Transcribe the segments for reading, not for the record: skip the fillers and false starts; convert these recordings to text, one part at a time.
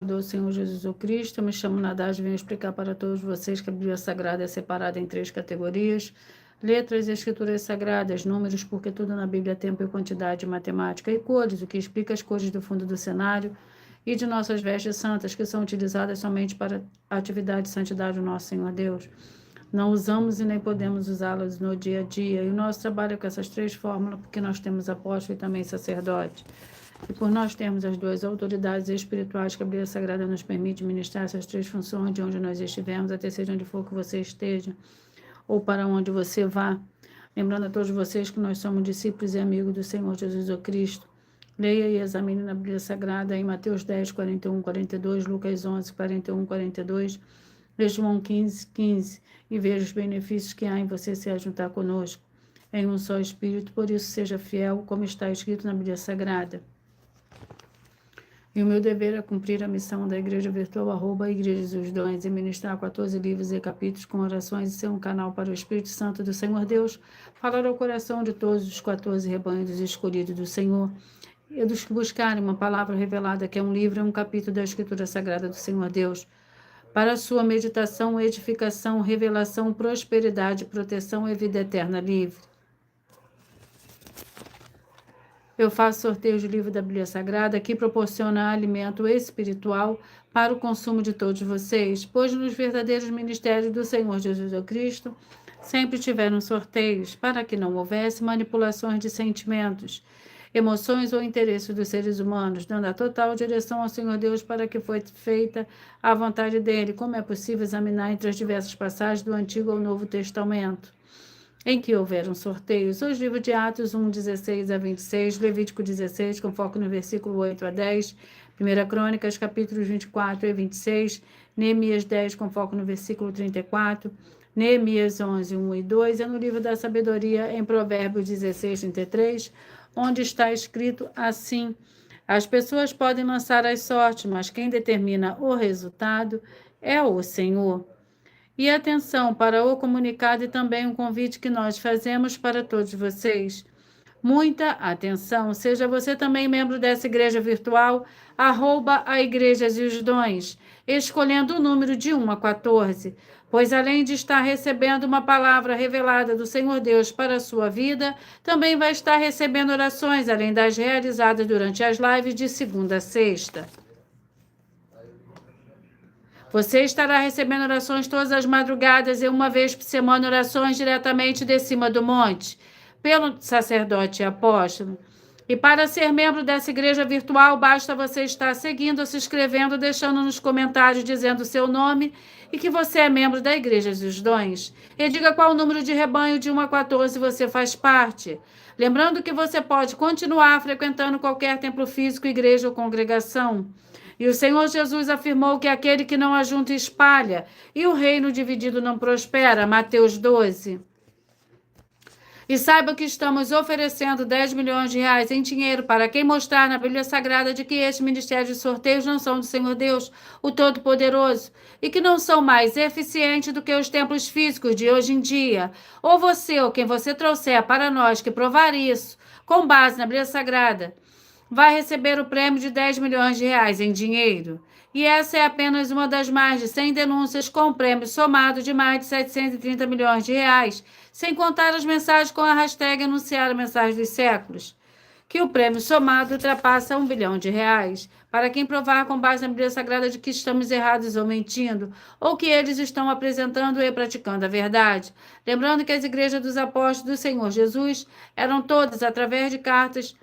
do Senhor Jesus Cristo. Eu me chamo Nadage e venho explicar para todos vocês que a Bíblia Sagrada é separada em 3 categorias: letras e escrituras sagradas, números, porque tudo na Bíblia é tempo e quantidade, matemática e cores, o que explica as cores do fundo do cenário, e de nossas vestes santas, que são utilizadas somente para a atividade de santidade do nosso Senhor Deus. Não usamos e nem podemos usá-las no dia a dia, e o nosso trabalho é com essas 3 fórmulas, porque nós temos apóstolo e também sacerdote. E por nós termos as 2 autoridades espirituais que a Bíblia Sagrada nos permite ministrar essas 3 funções de onde nós estivermos, até seja onde for que você esteja, ou para onde você vá. Lembrando a todos vocês que nós somos discípulos e amigos do Senhor Jesus Cristo. Leia e examine na Bíblia Sagrada em Mateus 10, 41, 42, Lucas 11, 41, 42, e João 15, 15, e veja os benefícios que há em você se ajuntar conosco em um só Espírito. Por isso, seja fiel, como está escrito na Bíblia Sagrada. E o meu dever é cumprir a missão da Igreja Virtual, @Igreja dos Dons, e ministrar 14 livros e capítulos com orações e ser um canal para o Espírito Santo do Senhor Deus, falar ao coração de todos os 14 rebanhos escolhidos do Senhor, e dos que buscarem uma palavra revelada, que é um livro e um capítulo da Escritura Sagrada do Senhor Deus, para a sua meditação, edificação, revelação, prosperidade, proteção e vida eterna livre. Eu faço sorteios de livro da Bíblia Sagrada, que proporciona alimento espiritual para o consumo de todos vocês, pois nos verdadeiros ministérios do Senhor Jesus Cristo sempre tiveram sorteios, para que não houvesse manipulações de sentimentos, emoções ou interesses dos seres humanos, dando a total direção ao Senhor Deus para que foi feita a vontade dele, como é possível examinar entre as diversas passagens do Antigo ao Novo Testamento, em que houveram sorteios, os livros de Atos 1, 16 a 26, Levítico 16, com foco no versículo 8 a 10, 1 Crônicas, capítulos 24 e 26, Neemias 10, com foco no versículo 34, Neemias 11, 1 e 2, e no livro da sabedoria, em Provérbios 16, 33, onde está escrito assim: as pessoas podem lançar as sortes, mas quem determina o resultado é o Senhor. E atenção para o comunicado e também um convite que nós fazemos para todos vocês. Muita atenção, seja você também membro dessa igreja virtual, @a Igreja e os Dons, escolhendo o número de 1 a 14, pois além de estar recebendo uma palavra revelada do Senhor Deus para a sua vida, também vai estar recebendo orações, além das realizadas durante as lives de segunda a sexta. Você estará recebendo orações todas as madrugadas e uma vez por semana orações diretamente de cima do monte, pelo sacerdote e apóstolo. E para ser membro dessa igreja virtual, basta você estar seguindo, se inscrevendo, deixando nos comentários dizendo o seu nome e que você é membro da Igreja dos Dons. E diga qual o número de rebanho de 1 a 14 você faz parte. Lembrando que você pode continuar frequentando qualquer templo físico, igreja ou congregação. E o Senhor Jesus afirmou que aquele que não ajunta espalha, e o reino dividido não prospera. Mateus 12. E saiba que estamos oferecendo 10 milhões de reais em dinheiro para quem mostrar na Bíblia Sagrada de que este ministério de sorteios não são do Senhor Deus, o Todo-Poderoso, e que não são mais eficientes do que os templos físicos de hoje em dia. Ou você, ou quem você trouxer para nós que provar isso, com base na Bíblia Sagrada, vai receber o prêmio de 10 milhões de reais em dinheiro. E essa é apenas uma das mais de 100 denúncias com prêmio somado de mais de 730 milhões de reais, sem contar as mensagens com a hashtag Anunciar a Mensagem dos Séculos, que o prêmio somado ultrapassa 1 bilhão de reais, para quem provar com base na Bíblia Sagrada de que estamos errados ou mentindo, ou que eles estão apresentando e praticando a verdade. Lembrando que as igrejas dos apóstolos do Senhor Jesus eram todas através de cartas,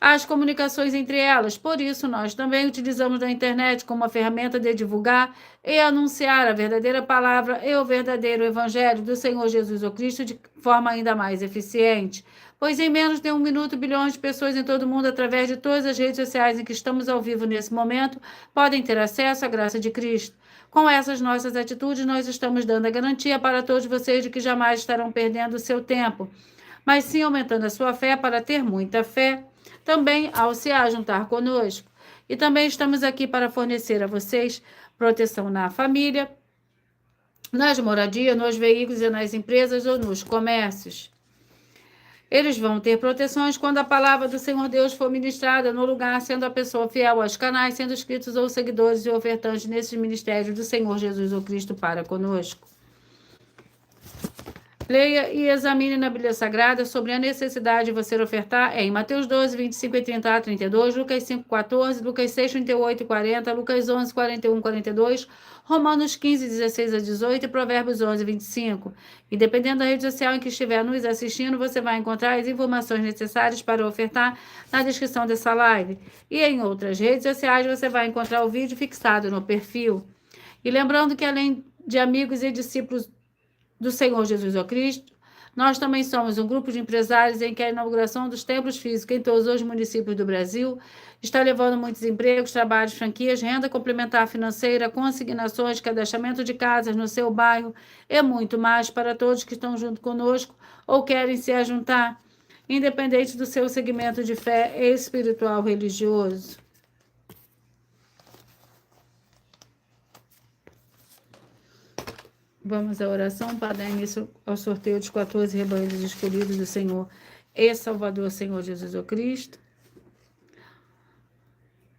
as comunicações entre elas. Por isso, nós também utilizamos a internet como uma ferramenta de divulgar e anunciar a verdadeira palavra e o verdadeiro evangelho do Senhor Jesus Cristo de forma ainda mais eficiente. Pois em menos de 1 minuto, bilhões de pessoas em todo o mundo, através de todas as redes sociais em que estamos ao vivo nesse momento, podem ter acesso à graça de Cristo. Com essas nossas atitudes, nós estamos dando a garantia para todos vocês de que jamais estarão perdendo o seu tempo, mas sim aumentando a sua fé para ter muita fé, também ao se ajuntar conosco. E também estamos aqui para fornecer a vocês proteção na família, nas moradias, nos veículos e nas empresas ou nos comércios. Eles vão ter proteções quando a palavra do Senhor Deus for ministrada no lugar, sendo a pessoa fiel aos canais, sendo inscritos ou seguidores e ofertantes nesses ministérios do Senhor Jesus ou Cristo para conosco. Leia e examine na Bíblia Sagrada sobre a necessidade de você ofertar em Mateus 12, 25 e 30 a 32, Lucas 5, 14, Lucas 6, 38 e 40, Lucas 11, 41 e 42, Romanos 15, 16 a 18 e Provérbios 11, 25. E dependendo da rede social em que estiver nos assistindo, você vai encontrar as informações necessárias para ofertar na descrição dessa live. E em outras redes sociais você vai encontrar o vídeo fixado no perfil. E lembrando que além de amigos e discípulos do Senhor Jesus ou Cristo, nós também somos um grupo de empresários em que a inauguração dos templos físicos em todos os municípios do Brasil está levando muitos empregos, trabalhos, franquias, renda complementar financeira, consignações, cadastramento de casas no seu bairro e muito mais para todos que estão junto conosco ou querem se ajuntar, independente do seu segmento de fé espiritual religioso. Vamos à oração para dar início ao sorteio dos 14 rebanhos escolhidos do Senhor e Salvador, Senhor Jesus o Cristo.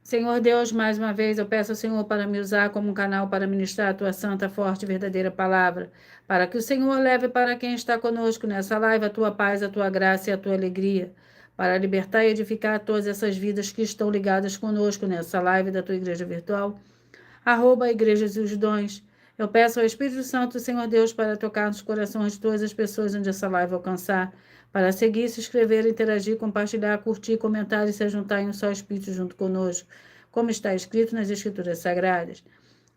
Senhor Deus, mais uma vez eu peço ao Senhor para me usar como um canal para ministrar a tua santa, forte e verdadeira palavra, para que o Senhor leve para quem está conosco nessa live a tua paz, a tua graça e a tua alegria, para libertar e edificar todas essas vidas que estão ligadas conosco nessa live da tua igreja virtual, @Igreja dos Dons. Eu peço ao Espírito Santo, Senhor Deus, para tocar nos corações de todas as pessoas onde essa live alcançar, para seguir, se inscrever, interagir, compartilhar, curtir, comentar e se juntar em um só Espírito junto conosco, como está escrito nas Escrituras Sagradas,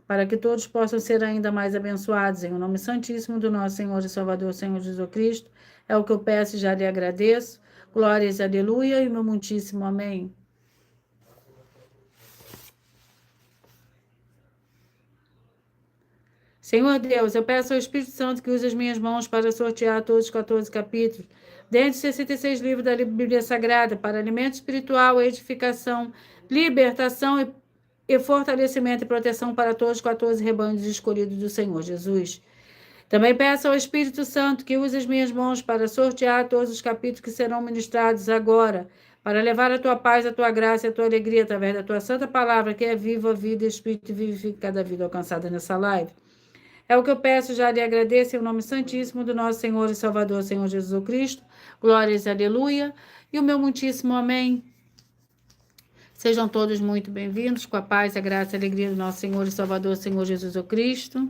para que todos possam ser ainda mais abençoados. Em o nome santíssimo do nosso Senhor e Salvador, Senhor Jesus Cristo, é o que eu peço e já lhe agradeço. Glórias, aleluia, e meu muitíssimo amém. Senhor Deus, eu peço ao Espírito Santo que use as minhas mãos para sortear todos os 14 capítulos, dentre os 66 livros da Bíblia Sagrada, para alimento espiritual, edificação, libertação e fortalecimento e proteção para todos os 14 rebanhos escolhidos do Senhor Jesus. Também peço ao Espírito Santo que use as minhas mãos para sortear todos os capítulos que serão ministrados agora, para levar a tua paz, a tua graça e a tua alegria através da tua santa palavra, que é viva, vida e espírito e vivifica cada vida alcançada nessa live. É o que eu peço, já lhe agradeço, em nome santíssimo do nosso Senhor e Salvador, Senhor Jesus Cristo. Glórias, aleluia. E o meu muitíssimo amém. Sejam todos muito bem-vindos, com a paz, a graça e a alegria do nosso Senhor e Salvador, Senhor Jesus Cristo.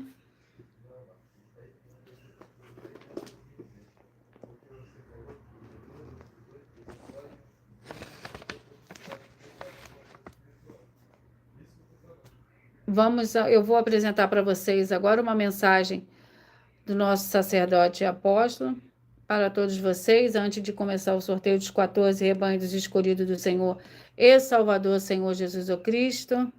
Eu vou apresentar para vocês agora uma mensagem do nosso sacerdote e apóstolo para todos vocês, antes de começar o sorteio dos 14 rebanhos escolhidos do Senhor e Salvador, Senhor Jesus o Cristo.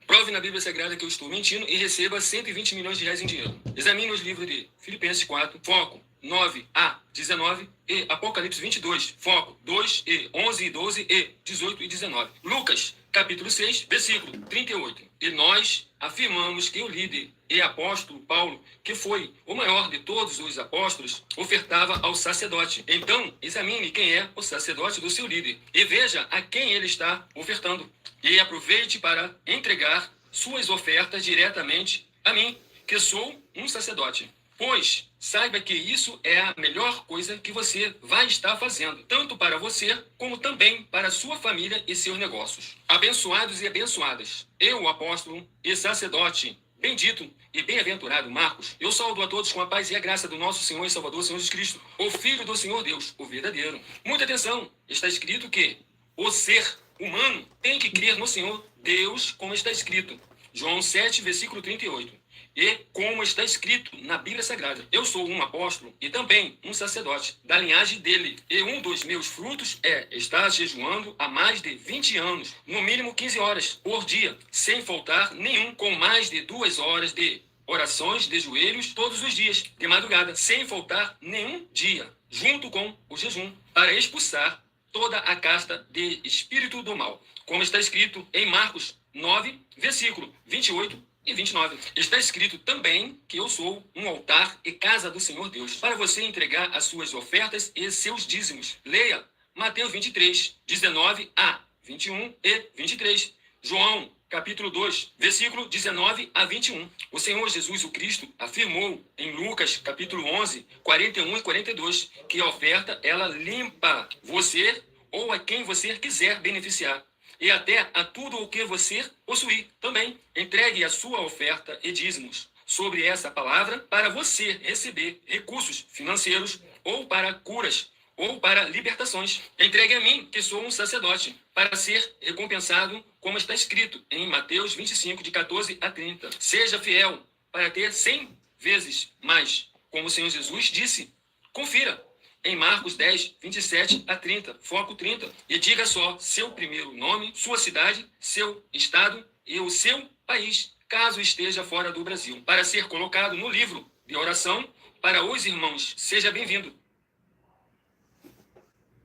Prove na Bíblia Sagrada que eu estou mentindo e receba 120 milhões de reais em dinheiro. Examine os livros de Filipenses 4, foco 9 a 19 e Apocalipse 22, foco 2 e 11 e 12 e 18 e 19. Lucas, capítulo 6, versículo 38. E nós afirmamos que o líder e apóstolo Paulo, que foi o maior de todos os apóstolos, ofertava ao sacerdote. Então, examine quem é o sacerdote do seu líder e veja a quem ele está ofertando. E aproveite para entregar suas ofertas diretamente a mim, que sou um sacerdote. Pois saiba que isso é a melhor coisa que você vai estar fazendo, tanto para você, como também para sua família e seus negócios. Abençoados e abençoadas, eu, o apóstolo e sacerdote, bendito e bem-aventurado Marcos, eu saúdo a todos com a paz e a graça do nosso Senhor e Salvador, Senhor Jesus Cristo, o Filho do Senhor Deus, o verdadeiro. Muita atenção, está escrito que o ser humano tem que crer no Senhor Deus, como está escrito. João 7, versículo 38. E como está escrito na Bíblia Sagrada, eu sou um apóstolo e também um sacerdote da linhagem dele. E um dos meus frutos é estar jejuando há mais de 20 anos, no mínimo 15 horas por dia, sem faltar nenhum, com mais de 2 horas de orações de joelhos todos os dias, de madrugada, sem faltar nenhum dia, junto com o jejum, para expulsar toda a casta de espírito do mal. Como está escrito em Marcos 9, versículo 28 e 29. Está escrito também que eu sou um altar e casa do Senhor Deus, para você entregar as suas ofertas e seus dízimos. Leia Mateus 23, 19 a 21 e 23. João, capítulo 2, versículo 19 a 21. O Senhor Jesus o Cristo afirmou em Lucas, capítulo 11, 41 e 42, que a oferta, ela limpa você ou a quem você quiser beneficiar, e até a tudo o que você possuir também. Entregue a sua oferta e dízimos sobre essa palavra para você receber recursos financeiros ou para curas ou para libertações. Entregue a mim, que sou um sacerdote, para ser recompensado, como está escrito em Mateus 25, de 14 a 30. Seja fiel para ter 100 vezes mais, como o Senhor Jesus disse. Confira em Marcos 10, 27 a 30, foco 30. E diga só seu primeiro nome, sua cidade, seu estado e o seu país, caso esteja fora do Brasil, para ser colocado no livro de oração para os irmãos. Seja bem-vindo.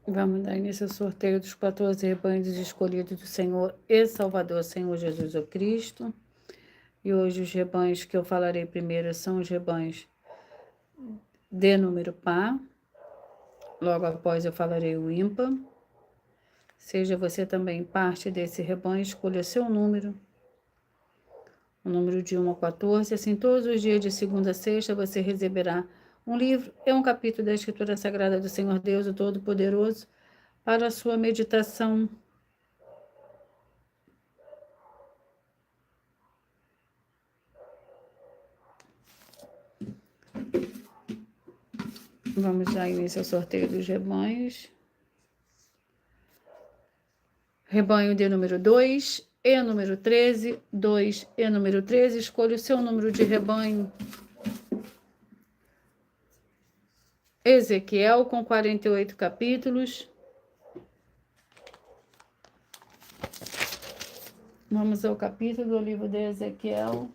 Vamos dar início ao sorteio dos 14 rebanhos escolhidos do Senhor e Salvador, Senhor Jesus o Cristo. E hoje os rebanhos que eu falarei primeiro são os rebanhos de número par. Logo após eu falarei o ímpar. Seja você também parte desse rebanho, escolha seu número. O número de 1 a 14. Assim, todos os dias de segunda a sexta você receberá um livro e um capítulo da Escritura Sagrada do Senhor Deus, o Todo-Poderoso, para a sua meditação. Vamos dar início ao sorteio dos rebanhos. Rebanho de número 2 e número 13, 2 e número 13. Escolha o seu número de rebanho. Ezequiel, com 48 capítulos. Vamos ao capítulo do livro de Ezequiel.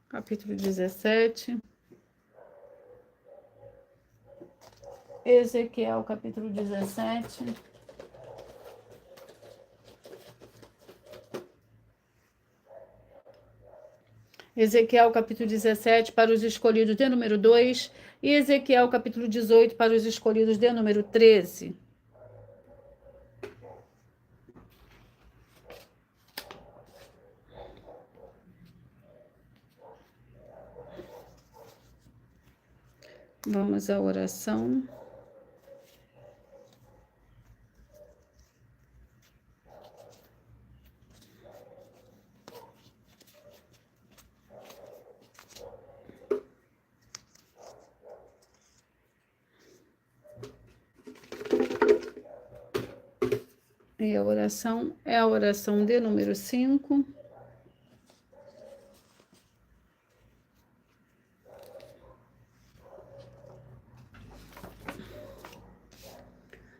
Capítulo 17. Ezequiel, capítulo 17. Ezequiel, capítulo 17, para os escolhidos de número 2. E Ezequiel, capítulo 18, para os escolhidos de número 13. Vamos à oração. E a oração é a oração de número 5.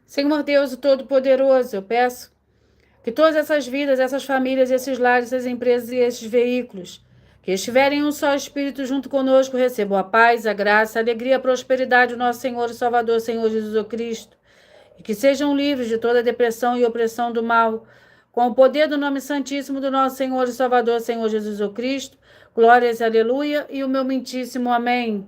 Senhor Deus, o Todo-Poderoso, eu peço que todas essas vidas, essas famílias, esses lares, essas empresas e esses veículos que estiverem em um só Espírito junto conosco recebam a paz, a graça, a alegria, a prosperidade do nosso Senhor e Salvador, Senhor Jesus o Cristo, e que sejam livres de toda depressão e opressão do mal, com o poder do nome santíssimo do nosso Senhor e Salvador, Senhor Jesus o Cristo. Glórias, aleluia, e o meu muitíssimo amém.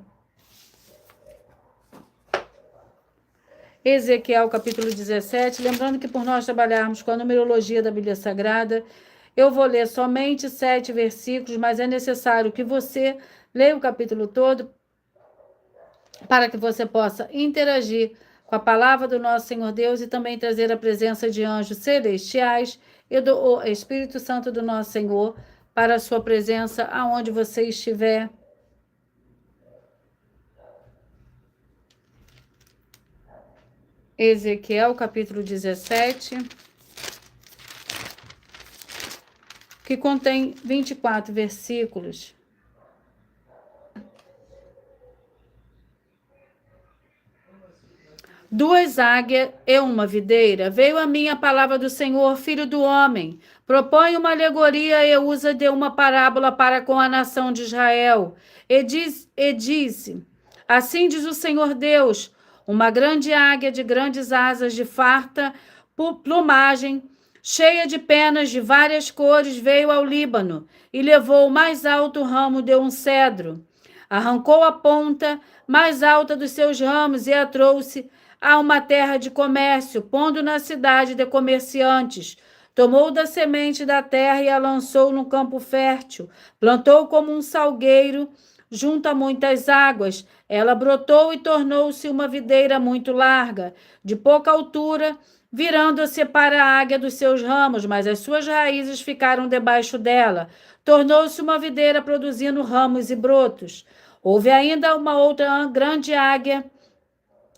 Ezequiel, capítulo 17. Lembrando que por nós trabalharmos com a numerologia da Bíblia Sagrada, eu vou ler somente 7 versículos, mas é necessário que você leia o capítulo todo para que você possa interagir com a palavra do nosso Senhor Deus e também trazer a presença de anjos celestiais e do Espírito Santo do nosso Senhor para a sua presença aonde você estiver. Ezequiel, capítulo 17, que contém 24 versículos. Duas águias e uma videira. Veio a mim a palavra do Senhor, filho do homem. Propõe uma alegoria e usa de uma parábola para com a nação de Israel. E disse: Assim diz o Senhor Deus: uma grande águia de grandes asas, de farta plumagem, cheia de penas de várias cores, veio ao Líbano e levou o mais alto ramo de um cedro. Arrancou a ponta mais alta dos seus ramos e a trouxe a uma terra de comércio, pondo na cidade de comerciantes. Tomou da semente da terra e a lançou no campo fértil. Plantou como um salgueiro junto a muitas águas. Ela brotou e tornou-se uma videira muito larga, de pouca altura, virando-se para a águia dos seus ramos, mas as suas raízes ficaram debaixo dela. Tornou-se uma videira produzindo ramos e brotos. Houve ainda uma outra grande águia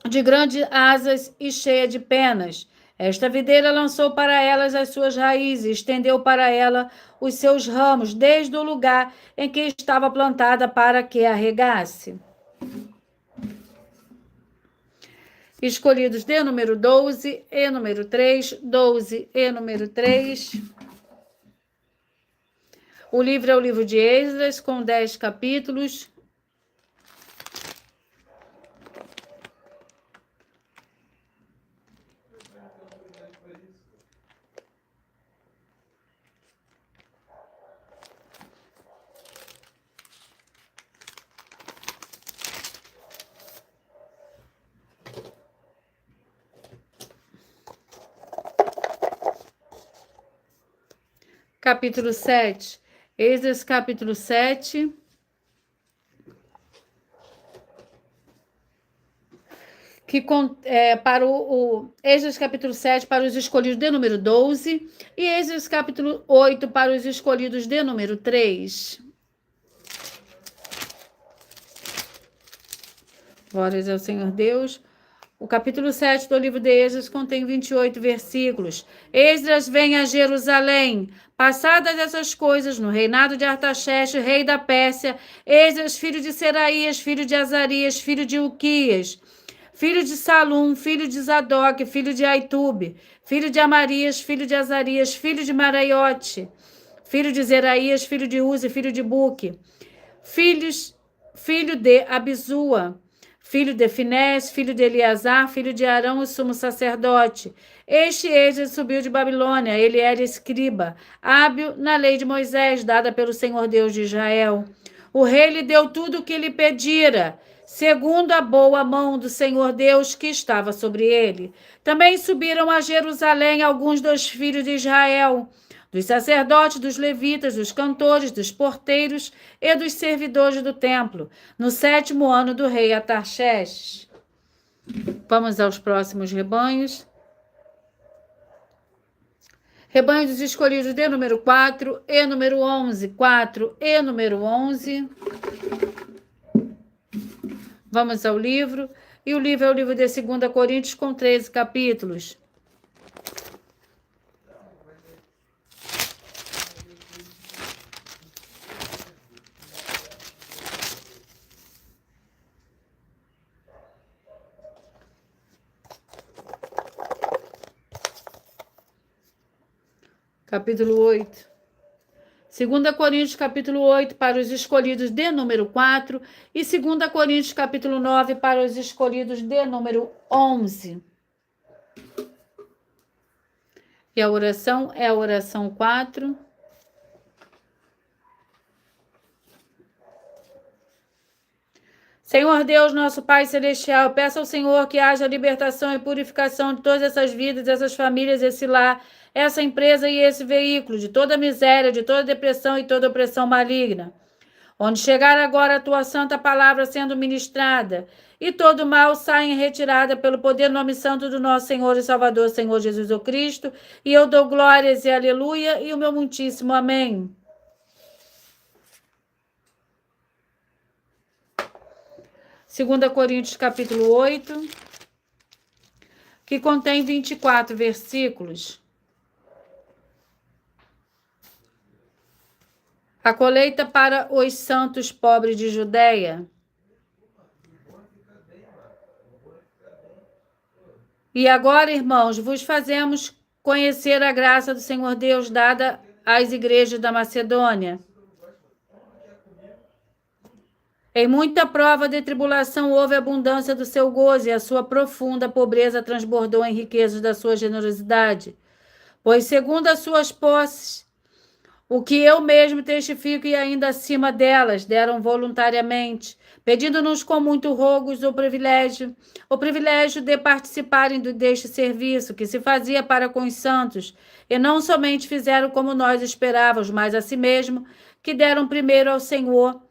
de grandes asas e cheia de penas. Esta videira lançou para elas as suas raízes, estendeu para ela os seus ramos, desde o lugar em que estava plantada, para que a regasse. Escolhidos de número 12 e número 3, 12 e número 3. O livro é o livro de Esdras, com 10 capítulos. Capítulo 7. Esdras, capítulo 7. Para o Esdras, capítulo 7, para os escolhidos de número 12. E Esdras, capítulo 8, para os escolhidos de número 3. Glórias ao Senhor Deus. O capítulo 7 do livro de Esdras contém 28 versículos. Esdras vem a Jerusalém. Passadas essas coisas, no reinado de Artaxerxes, rei da Pérsia, Esdras, filho de Seraías, filho de Azarias, filho de Uquias, filho de Salum, filho de Zadok, filho de Aitube, filho de Amarias, filho de Azarias, filho de Maraiote, filho de Zeraías, filho de Uzi, filho de Buque, filho de Abizua, filho de Finés, filho de Eleazar, filho de Arão, o sumo sacerdote. Este Esdras subiu de Babilônia, ele era escriba, hábil na lei de Moisés, dada pelo Senhor Deus de Israel. O rei lhe deu tudo o que lhe pedira, segundo a boa mão do Senhor Deus que estava sobre ele. Também subiram a Jerusalém alguns dos filhos de Israel, dos sacerdotes, dos levitas, dos cantores, dos porteiros e dos servidores do templo, no 7º ano do rei Artaxerxes. Vamos aos próximos rebanhos. Rebanho dos escolhidos de número 4 e número 11. 4 e número 11. Vamos ao livro. E o livro é o livro de 2 Coríntios, com 13 capítulos. Capítulo 8. 2 Coríntios, capítulo 8, para os escolhidos de número 4. E 2 Coríntios, capítulo 9, para os escolhidos de número 11. E a oração é a oração 4. Senhor Deus, nosso Pai Celestial, peço ao Senhor que haja libertação e purificação de todas essas vidas, essas famílias, esse lar, essa empresa e esse veículo, de toda miséria, de toda depressão e toda opressão maligna. Onde chegar agora a tua santa palavra sendo ministrada, e todo mal sai em retirada pelo poder do nome santo do nosso Senhor e Salvador, Senhor Jesus o Cristo, e eu dou glórias e aleluia, e o meu muitíssimo amém. Segunda Coríntios, capítulo 8, que contém 24 versículos. A colheita para os santos pobres de Judeia. E agora, irmãos, vos fazemos conhecer a graça do Senhor Deus dada às igrejas da Macedônia. Em muita prova de tribulação houve abundância do seu gozo, e a sua profunda pobreza transbordou em riquezas da sua generosidade. Pois, segundo as suas posses, o que eu mesmo testifico e ainda acima delas, deram voluntariamente, pedindo-nos com muito rogos o privilégio de participarem deste serviço que se fazia para com os santos, e não somente fizeram como nós esperávamos, mas a si mesmo, que deram primeiro ao Senhor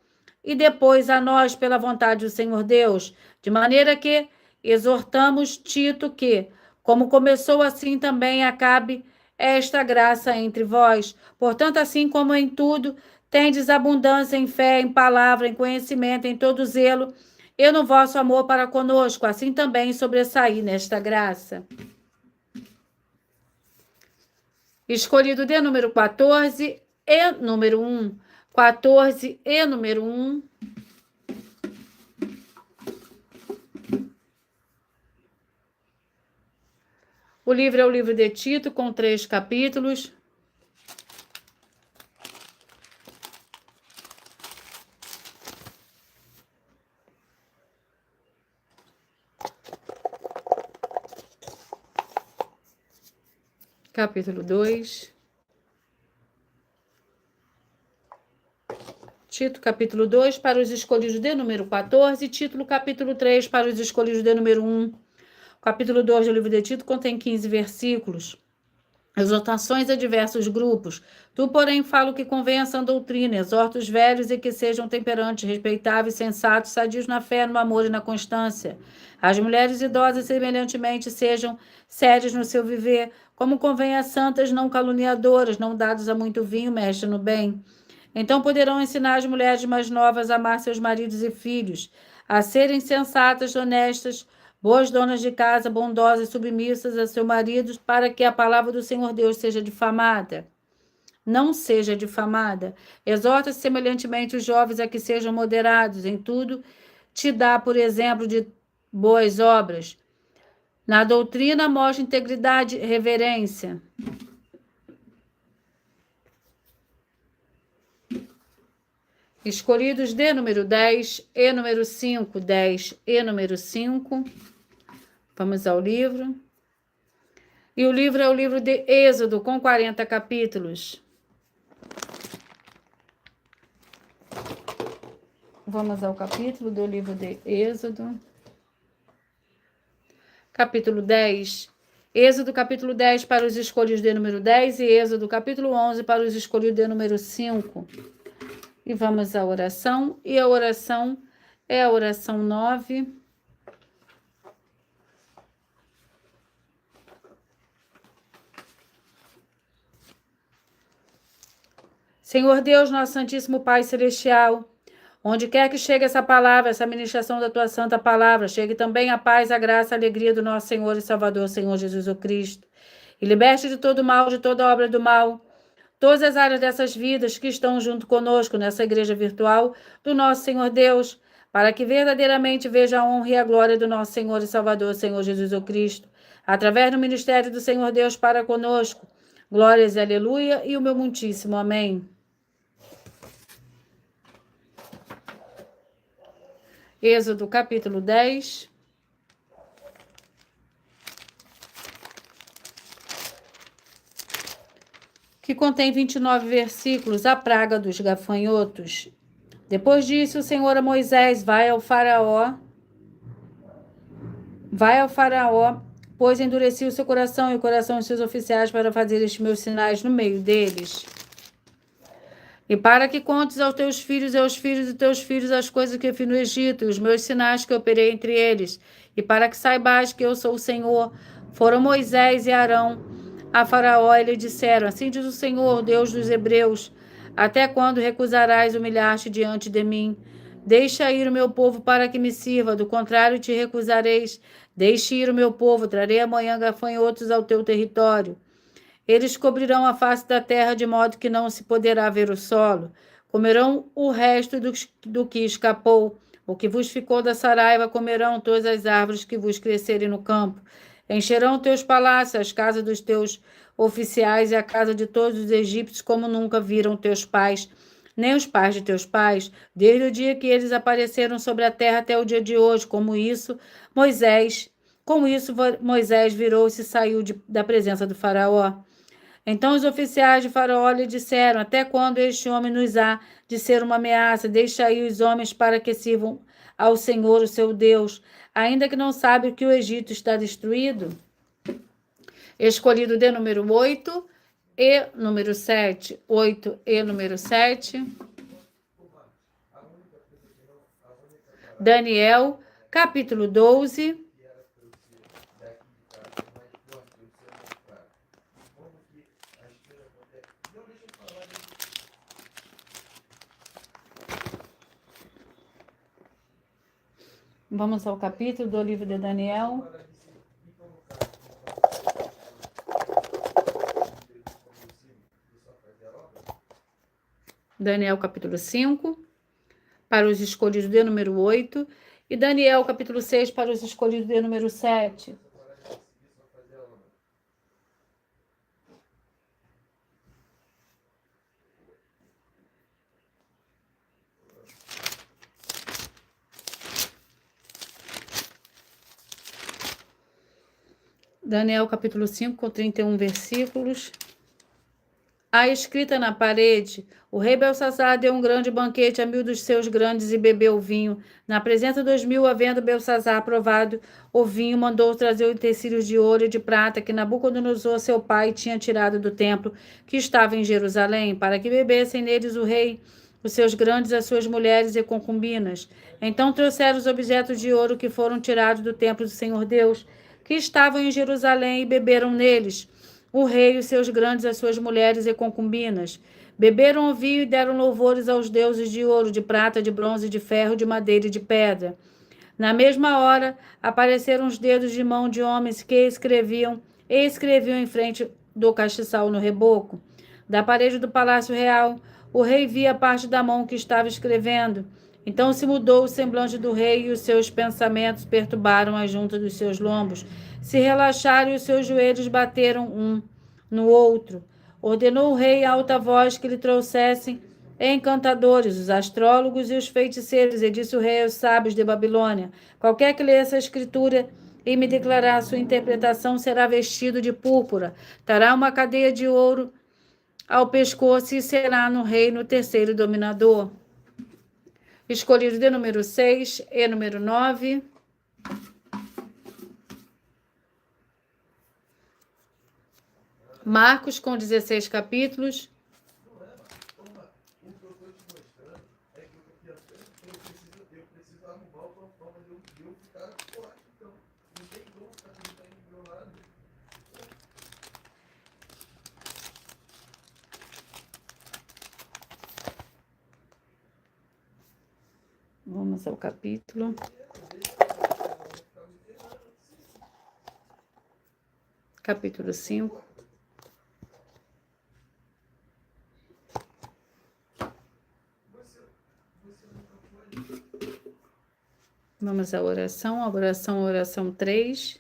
e depois a nós pela vontade do Senhor Deus, de maneira que exortamos Tito que, como começou, assim também acabe esta graça entre vós. Portanto, assim como em tudo tendes abundância em fé, em palavra, em conhecimento, em todo zelo, e no vosso amor para conosco, assim também sobressaí nesta graça. Escolhido de número 14 e número 1. 14 e número 1. O livro é o livro de Tito, com 3 capítulos. Capítulo 2. Tito, capítulo 2, para os escolhidos de número 14. Título, capítulo 3, para os escolhidos de número 1. Capítulo 2 do livro de Tito contém 15 versículos. Exortações a diversos grupos. Tu, porém, fala o que convém a sã doutrina, exorta os velhos e que sejam temperantes, respeitáveis, sensatos, sadios na fé, no amor e na constância. As mulheres idosas, semelhantemente, sejam sérias no seu viver, como convém a santas, não caluniadoras, não dadas a muito vinho, mestre no bem. Então poderão ensinar as mulheres mais novas a amar seus maridos e filhos, a serem sensatas, honestas, boas donas de casa, bondosas e submissas a seu marido, para que a palavra do Senhor Deus seja difamada. Não seja difamada. Exorta semelhantemente os jovens a que sejam moderados em tudo, te dá, por exemplo, de boas obras. Na doutrina mostra integridade e reverência. Escolhidos de número 10 e número 5. 10 e número 5. Vamos ao livro. E o livro é o livro de Êxodo, com 40 capítulos. Vamos ao capítulo do livro de Êxodo. Capítulo 10. Êxodo, capítulo 10, para os escolhidos de número 10. E Êxodo, capítulo 11, para os escolhidos de número 5. E vamos à oração. E a oração é a oração 9. Senhor Deus, nosso Santíssimo Pai Celestial, onde quer que chegue essa palavra, essa ministração da tua santa palavra, chegue também a paz, a graça, a alegria do nosso Senhor e Salvador, Senhor Jesus o Cristo. E liberte de todo mal, de toda obra do mal, todas as áreas dessas vidas que estão junto conosco nessa igreja virtual do nosso Senhor Deus, para que verdadeiramente veja a honra e a glória do nosso Senhor e Salvador, Senhor Jesus o Cristo, através do ministério do Senhor Deus para conosco. Glórias e aleluia e o meu muitíssimo amém. Êxodo, capítulo 10. Que contém 29 versículos, a praga dos gafanhotos. Depois disso, o Senhor a Moisés, vai ao faraó, pois endureci o seu coração e o coração dos seus oficiais para fazer estes meus sinais no meio deles. E para que contes aos teus filhos e aos filhos de teus filhos as coisas que eu fiz no Egito, e os meus sinais que eu operei entre eles, e para que saibais que eu sou o Senhor. Foram Moisés e Arão a Faraó e lhe disseram: assim diz o Senhor, Deus dos Hebreus, até quando recusarás humilhar-te diante de mim? Deixa ir o meu povo para que me sirva, do contrário te recusareis. Deixe ir o meu povo, trarei amanhã gafanhotos ao teu território. Eles cobrirão a face da terra de modo que não se poderá ver o solo. Comerão o resto do que escapou. O que vos ficou da saraiva comerão todas as árvores que vos crescerem no campo. Encherão teus palácios, as casas dos teus oficiais e a casa de todos os egípcios, como nunca viram teus pais, nem os pais de teus pais, desde o dia que eles apareceram sobre a terra até o dia de hoje. Moisés virou-se e saiu da presença do faraó. Então os oficiais de Faraó lhe disseram: até quando este homem nos há de ser uma ameaça? Deixa aí os homens para que sirvam ao Senhor, o seu Deus, ainda que não sabe que o Egito está destruído. Escolhido de número 8 e número 7. 8 e número 7. Daniel, capítulo 12. Vamos ao capítulo do livro de Daniel. Daniel, capítulo 5, para os escolhidos de número 8. E Daniel, capítulo 6, para os escolhidos de número 7. Daniel, capítulo 5, com 31 versículos. A escrita na parede: o rei Belsassar deu um grande banquete a 1000 dos seus grandes e bebeu vinho. Na presença dos 1000, havendo Belsassar provado o vinho, mandou trazer utensílios de ouro e de prata que Nabucodonosor, seu pai, tinha tirado do templo que estava em Jerusalém, para que bebessem neles o rei, os seus grandes, as suas mulheres e concubinas. Então trouxeram os objetos de ouro que foram tirados do templo do Senhor Deus, que estavam em Jerusalém, e beberam neles o rei, os seus grandes, as suas mulheres e concubinas. Beberam o vinho e deram louvores aos deuses de ouro, de prata, de bronze, de ferro, de madeira e de pedra. Na mesma hora, apareceram os dedos de mão de homens que escreviam em frente do castiçal no reboco. Da parede do palácio real, o rei via parte da mão que estava escrevendo. Então se mudou o semblante do rei e os seus pensamentos perturbaram a junta dos seus lombos. Se relaxaram e os seus joelhos bateram um no outro. Ordenou o rei a alta voz que lhe trouxessem encantadores, os astrólogos e os feiticeiros, e disse o rei aos sábios de Babilônia: qualquer que lê essa escritura e me declarar a sua interpretação será vestido de púrpura, terá uma cadeia de ouro ao pescoço e será no reino terceiro dominador. Escolhido de número 6 e número 9. Marcos, com 16 capítulos. Vamos ao capítulo. Capítulo 5. Vamos à oração, oração 3.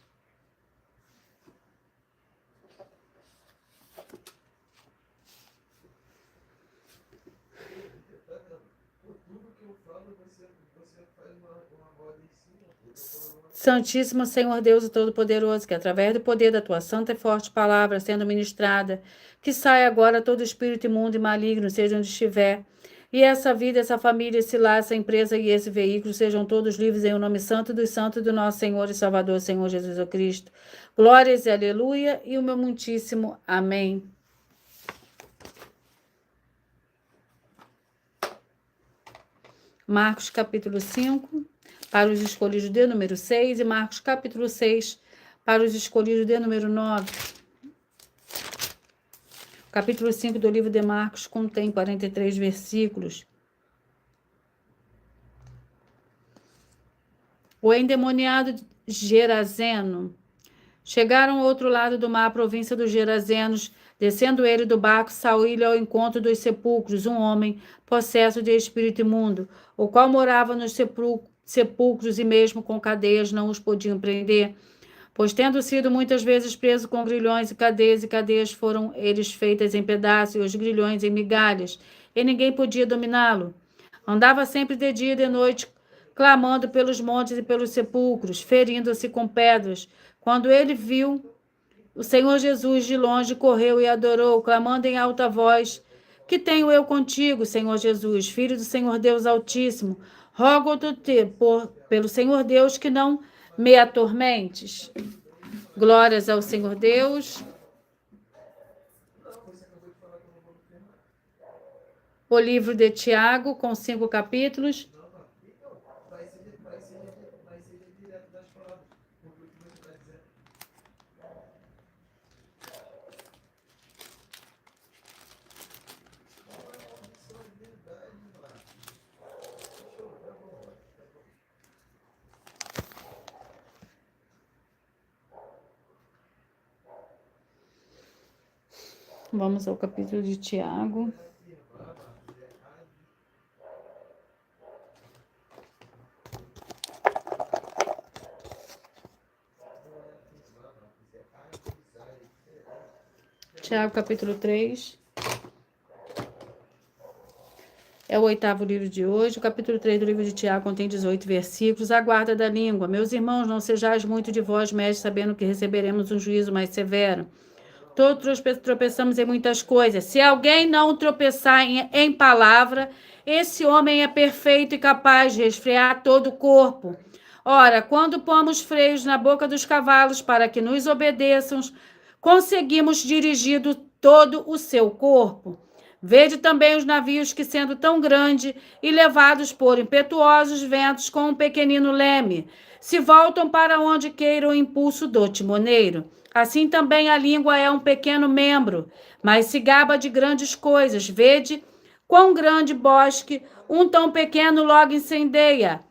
Santíssimo Senhor Deus e Todo-Poderoso, que através do poder da tua santa e forte palavra sendo ministrada, que saia agora todo espírito imundo e maligno, seja onde estiver, e essa vida, essa família, esse lar, essa empresa e esse veículo sejam todos livres em o nome santo dos santos do nosso Senhor e Salvador, Senhor Jesus Cristo. Glórias e aleluia e o meu muitíssimo amém. Marcos capítulo 5, para os escolhidos de número 6, e Marcos capítulo 6, para os escolhidos de número 9. Capítulo 5 do livro de Marcos contém 43 versículos. O endemoniado Gerazeno. Chegaram ao outro lado do mar, a província dos Gerazenos. Descendo ele do barco, saiu-lhe ao encontro dos sepulcros um homem possesso de espírito imundo, o qual morava nos sepulcros e mesmo com cadeias não os podiam prender, pois tendo sido muitas vezes preso com grilhões e cadeias foram eles feitas em pedaços e os grilhões em migalhas. e ninguém podia dominá-lo. Andava sempre de dia e de noite, clamando pelos montes e pelos sepulcros, ferindo-se com pedras. Quando ele viu o Senhor Jesus de longe, correu e adorou, clamando em alta voz: Que tenho eu contigo, Senhor Jesus, Filho do Senhor Deus Altíssimo? Rogo-te pelo Senhor Deus que não me atormentes. Glórias ao Senhor Deus. O livro de Tiago, com 5 capítulos. Vamos ao capítulo de Tiago. Tiago, capítulo 3. É o 8º livro de hoje. O capítulo 3 do livro de Tiago contém 18 versículos. A guarda da língua. Meus irmãos, não sejais muito de vós, mestres, sabendo que receberemos um juízo mais severo. Todos tropeçamos em muitas coisas. Se alguém não tropeçar em palavra, esse homem é perfeito e capaz de resfriar todo o corpo. Ora, quando pomos freios na boca dos cavalos para que nos obedeçam, conseguimos dirigir todo o seu corpo. Vede também os navios que, sendo tão grandes e levados por impetuosos ventos com um pequenino leme, se voltam para onde queira o impulso do timoneiro. Assim também a língua é um pequeno membro, mas se gaba de grandes coisas. Vede quão grande bosque um tão pequeno logo incendeia.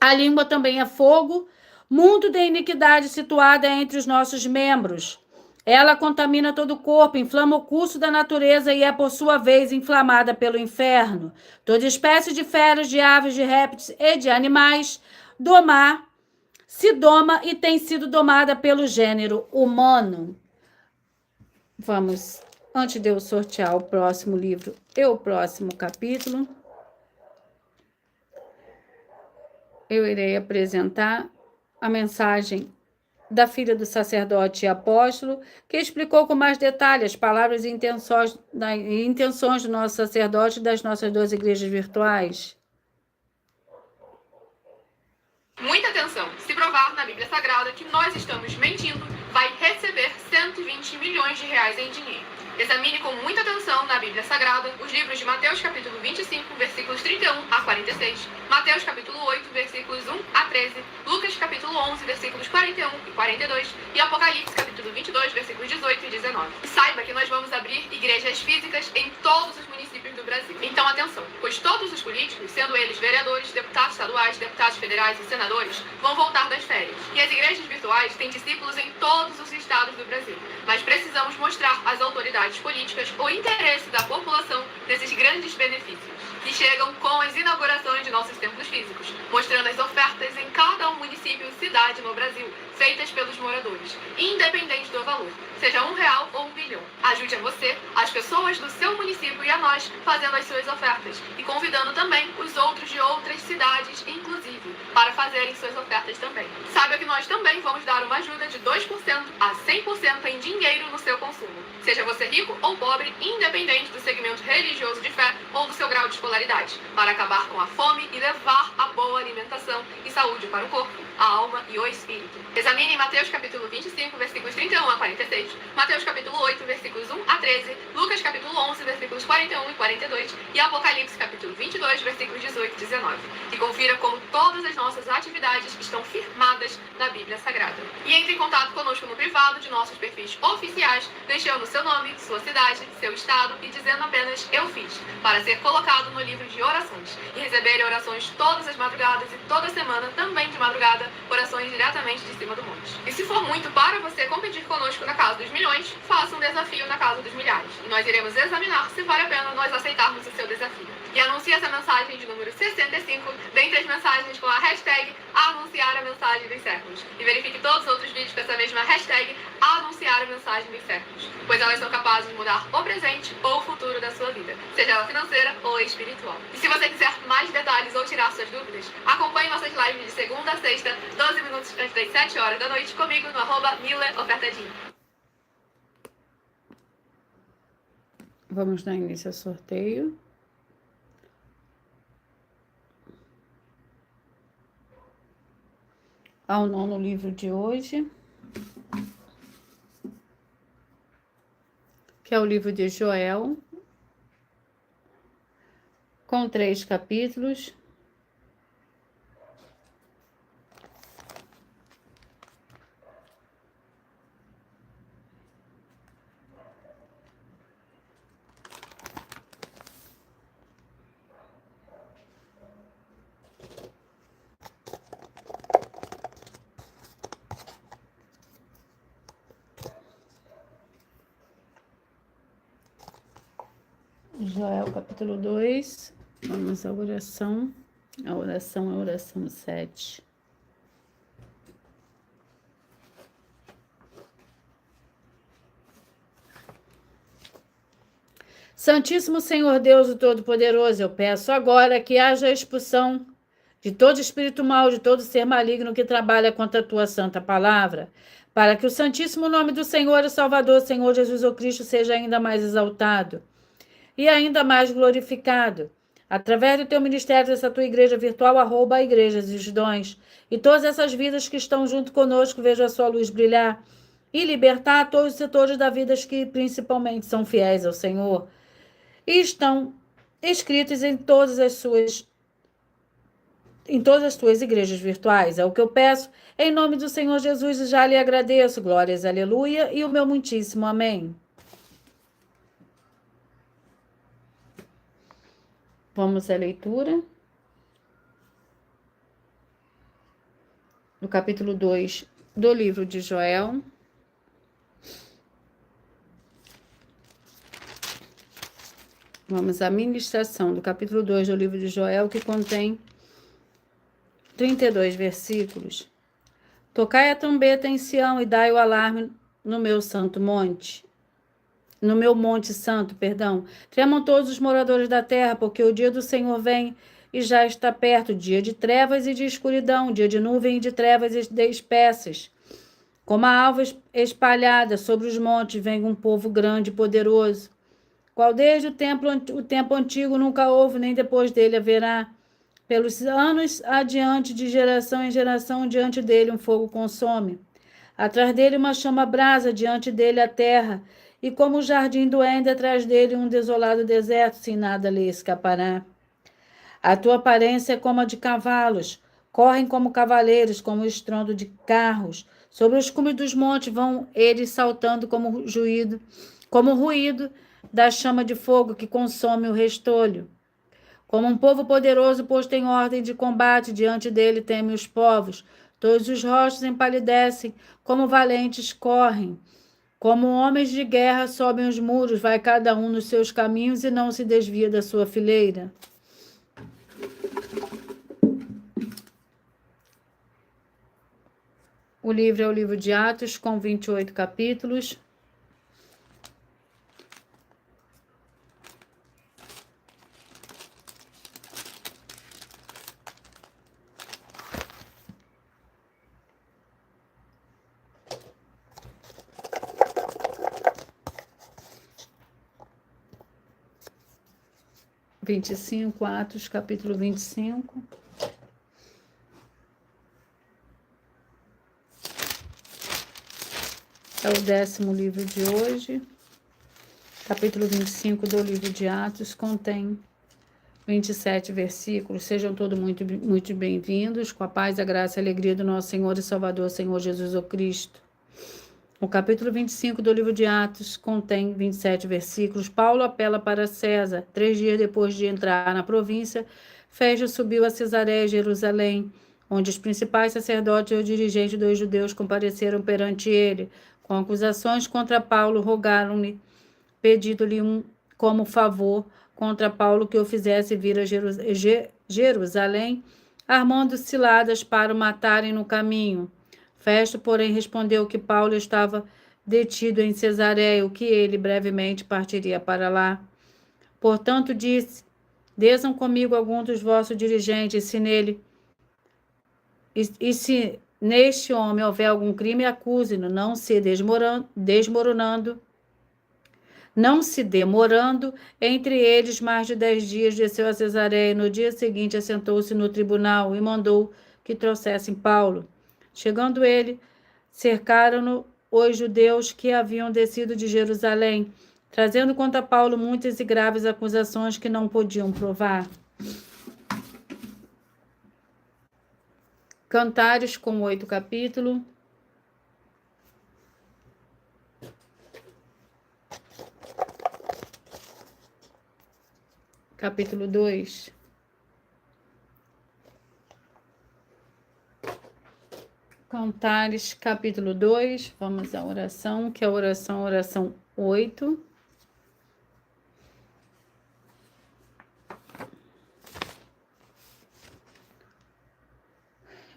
A língua também é fogo, mundo de iniquidade situada entre os nossos membros. Ela contamina todo o corpo, inflama o curso da natureza e é, por sua vez, inflamada pelo inferno. Toda espécie de feras, de aves, de répteis e de animais do mar se doma e tem sido domada pelo gênero humano. Vamos, antes de eu sortear o próximo livro e o próximo capítulo, eu irei apresentar a mensagem da filha do sacerdote e apóstolo, que explicou com mais detalhes as palavras e intenções do nosso sacerdote e das nossas 2 igrejas virtuais. Muita atenção! Se provar na Bíblia Sagrada que nós estamos mentindo, vai receber 120 milhões de reais em dinheiro. Examine com muita atenção na Bíblia Sagrada os livros de Mateus capítulo 25, versículos 31 a 46, Mateus capítulo 8, versículos 1 a 13, Lucas capítulo 11, versículos 41 e 42 e Apocalipse capítulo 22, versículos 18 e 19. E saiba que nós vamos abrir igrejas físicas em todos os municípios do Brasil. Então atenção, pois todos os políticos, sendo eles vereadores, deputados estaduais, deputados federais e senadores, vão voltar das férias. E as igrejas virtuais têm discípulos em todos os estados do Brasil. Mas precisamos mostrar às autoridades políticas o interesse da população nesses grandes benefícios, que chegam com as inaugurações de nossos templos físicos, mostrando as ofertas em cada município e cidade no Brasil, feitas pelos moradores, independente do valor, seja R$1 ou R$1 bilhão. Ajude a você, as pessoas do seu município e a nós, fazendo as suas ofertas e convidando também os outros de outras cidades, inclusive, para fazerem suas ofertas também. Saiba que nós também vamos dar uma ajuda de 2% a 100% em dinheiro no seu consumo, seja você rico ou pobre, independente do segmento religioso de fé ou do seu grau de escolaridade, para acabar com a fome e levar a boa alimentação e saúde para o corpo, a alma e o espírito. Examine Mateus capítulo 25, versículos 31 a 46, Mateus capítulo 8, versículos 1 a 13, Lucas capítulo 11, versículos 41 e 42 e Apocalipse capítulo 22, versículos 18 e 19. E confira como todas as nossas atividades estão firmadas na Bíblia Sagrada. E entre em contato conosco no privado de nossos perfis oficiais, deixando seu nome, sua cidade, seu estado e dizendo apenas "eu fiz", para ser colocado no livro de orações e receber orações todas as madrugadas e toda semana, também de madrugada, orações diretamente de cima do monte. E se for muito para você competir conosco na Casa dos Milhões, faça um desafio na Casa dos Milhares. E nós iremos examinar se vale a pena nós aceitarmos o seu desafio. e anuncie essa mensagem de número 65 dentre as mensagens com a hashtag anunciar a mensagem dos séculos. E verifique todos os outros vídeos com essa mesma hashtag anunciar a mensagem dos séculos, pois elas são capazes de mudar o presente ou o futuro da sua vida, seja ela financeira ou espiritual. E se você quiser mais detalhes ou tirar suas dúvidas, acompanhe nossas lives de segunda a sexta, 12 minutos antes das 7 horas da noite, comigo no @MileOfertadinho. Vamos dar início ao sorteio. Ao nono livro de hoje, que é o livro de Joel, com 3 capítulos. Joel, capítulo 2, vamos à oração. A oração é a oração 7. Santíssimo Senhor Deus, o Todo-Poderoso, eu peço agora que haja a expulsão de todo espírito mau, de todo ser maligno que trabalha contra a tua santa palavra, para que o santíssimo nome do Senhor e Salvador, Senhor Jesus o Cristo, seja ainda mais exaltado e ainda mais glorificado, através do teu ministério, dessa tua igreja virtual, @ Igrejas e os Dons, e todas essas vidas que estão junto conosco, veja a sua luz brilhar, e libertar todos os setores da vida que principalmente são fiéis ao Senhor, e estão escritos em todas as tuas igrejas virtuais. É o que eu peço, em nome do Senhor Jesus, e já lhe agradeço. Glórias, aleluia, e o meu muitíssimo amém. Vamos à leitura do capítulo 2 do livro de Joel. Vamos à ministração do capítulo 2 do livro de Joel, que contém 32 versículos. Tocai a trombeta em Sião e dai o alarme no meu santo monte. No meu monte santo, perdão. Tremam todos os moradores da terra, porque o dia do Senhor vem e já está perto, dia de trevas e de escuridão, dia de nuvem e de trevas e de espessas. Como a alva espalhada sobre os montes, vem um povo grande e poderoso, qual desde o tempo antigo nunca houve, nem depois dele haverá. Pelos anos adiante, de geração em geração, diante dele um fogo consome. Atrás dele uma chama brasa, diante dele a terra, e como o jardim do Éden, atrás dele um desolado deserto, sem nada lhe escapará. A tua aparência é como a de cavalos, correm como cavaleiros, como o estrondo de carros. Sobre os cumes dos montes vão eles saltando como o ruído da chama de fogo que consome o restolho. Como um povo poderoso posto em ordem de combate, diante dele temem os povos. Todos os rostos empalidecem, como valentes correm. Como homens de guerra sobem os muros, vai cada um nos seus caminhos e não se desvia da sua fileira. O livro é o livro de Atos, com 28 capítulos. Atos, capítulo 25. É o 10º livro de hoje. Capítulo 25 do livro de Atos contém 27 versículos. Sejam todos muito bem-vindos, com a paz, a graça e a alegria do nosso Senhor e Salvador, Senhor Jesus o Cristo. O capítulo 25 do livro de Atos contém 27 versículos. Paulo apela para César. 3 dias depois de entrar na província, Festo subiu a Cesareia e Jerusalém, onde os principais sacerdotes e os dirigentes dos judeus compareceram perante ele. Com acusações contra Paulo, rogaram-lhe, pedindo-lhe como favor, contra Paulo que o fizesse vir a Jerusalém, armando ciladas para o matarem no caminho. Festo, porém, respondeu que Paulo estava detido em Cesareia, que ele brevemente partiria para lá. Portanto, disse: desçam comigo alguns dos vossos dirigentes, se neste homem houver algum crime, acuse-no, não se demorando entre eles mais de 10 dias, desceu a Cesareia. No dia seguinte, assentou-se no tribunal e mandou que trouxessem Paulo. Chegando ele, cercaram-no os judeus que haviam descido de Jerusalém, trazendo contra Paulo muitas e graves acusações que não podiam provar. Cantares com 8 capítulos. Capítulo 2. Cantares, capítulo 2. Vamos à oração, que é a oração 8.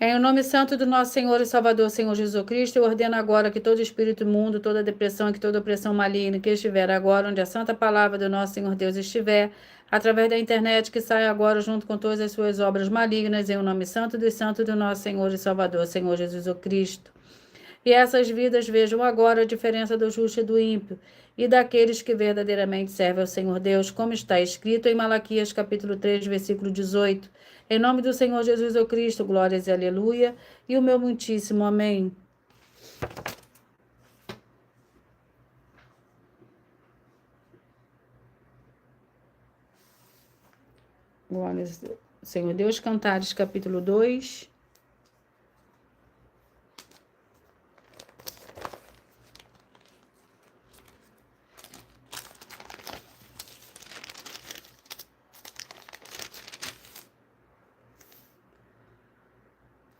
Em o nome santo do nosso Senhor e Salvador, Senhor Jesus Cristo, eu ordeno agora que todo espírito imundo, toda depressão e que toda opressão maligna que estiver agora, onde a santa palavra do nosso Senhor Deus estiver, através da internet, que saia agora junto com todas as suas obras malignas, em o nome santo do nosso Senhor e Salvador, Senhor Jesus Cristo. E essas vidas vejam agora a diferença do justo e do ímpio, e daqueles que verdadeiramente servem ao Senhor Deus, como está escrito em Malaquias, capítulo 3, versículo 18. Em nome do Senhor Jesus Cristo, glórias e aleluia, e o meu muitíssimo amém. Glórias ao Senhor Deus. Cantares, capítulo 2.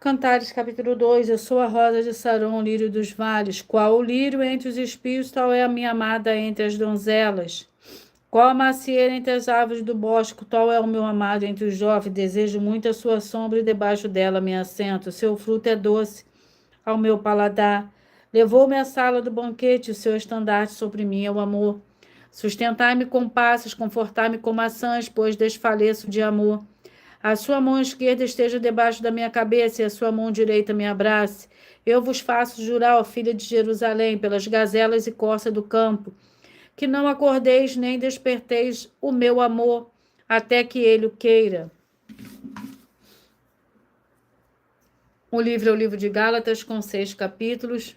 Cantares, capítulo 2. Eu sou a rosa de Saron, o lírio dos vales. Qual o lírio entre os espinhos, tal é a minha amada entre as donzelas. Qual a macieira entre as árvores do bosque, tal é o meu amado entre os jovens. Desejo muito a sua sombra e debaixo dela me assento. Seu fruto é doce ao meu paladar. Levou-me à sala do banquete, o seu estandarte sobre mim é o amor. Sustentai-me com passas, confortai-me com maçãs, pois desfaleço de amor. A sua mão esquerda esteja debaixo da minha cabeça e a sua mão direita me abrace. Eu vos faço jurar, ó filha de Jerusalém, pelas gazelas e corça do campo, que não acordeis nem desperteis o meu amor, até que ele o queira. O livro é o livro de Gálatas, com 6 capítulos.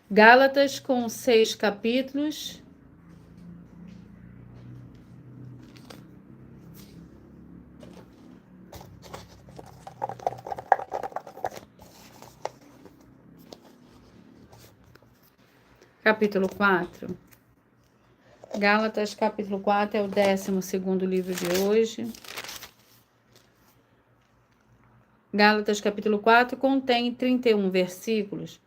Gálatas, com 6 capítulos. Capítulo 4. Gálatas, capítulo 4, é o 12º livro de hoje. Gálatas, capítulo 4, contém 31 versículos.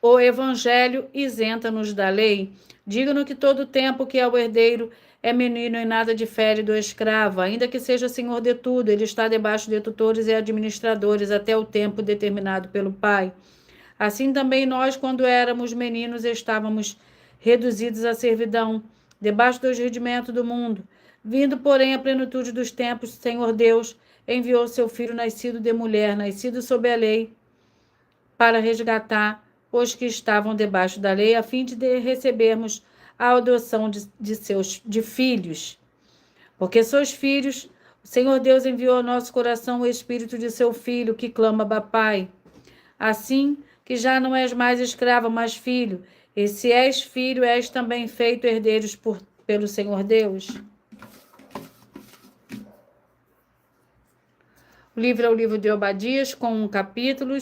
O evangelho isenta-nos da lei. Diga-no que todo o tempo que é o herdeiro é menino e nada difere do escravo. Ainda que seja senhor de tudo, ele está debaixo de tutores e administradores até o tempo determinado pelo Pai. Assim também nós, quando éramos meninos, estávamos reduzidos à servidão, debaixo do regimento do mundo. Vindo, porém, à plenitude dos tempos, o Senhor Deus enviou seu Filho nascido de mulher, nascido sob a lei, para resgatar os que estavam debaixo da lei, a fim de recebermos a adoção de filhos. Porque sois filhos, o Senhor Deus enviou ao nosso coração o Espírito de seu Filho, que clama, Abba, Pai. Assim que já não és mais escravo, mas filho, e se és filho, és também feito herdeiros pelo Senhor Deus. O livro é o livro de Obadias, com um capítulo.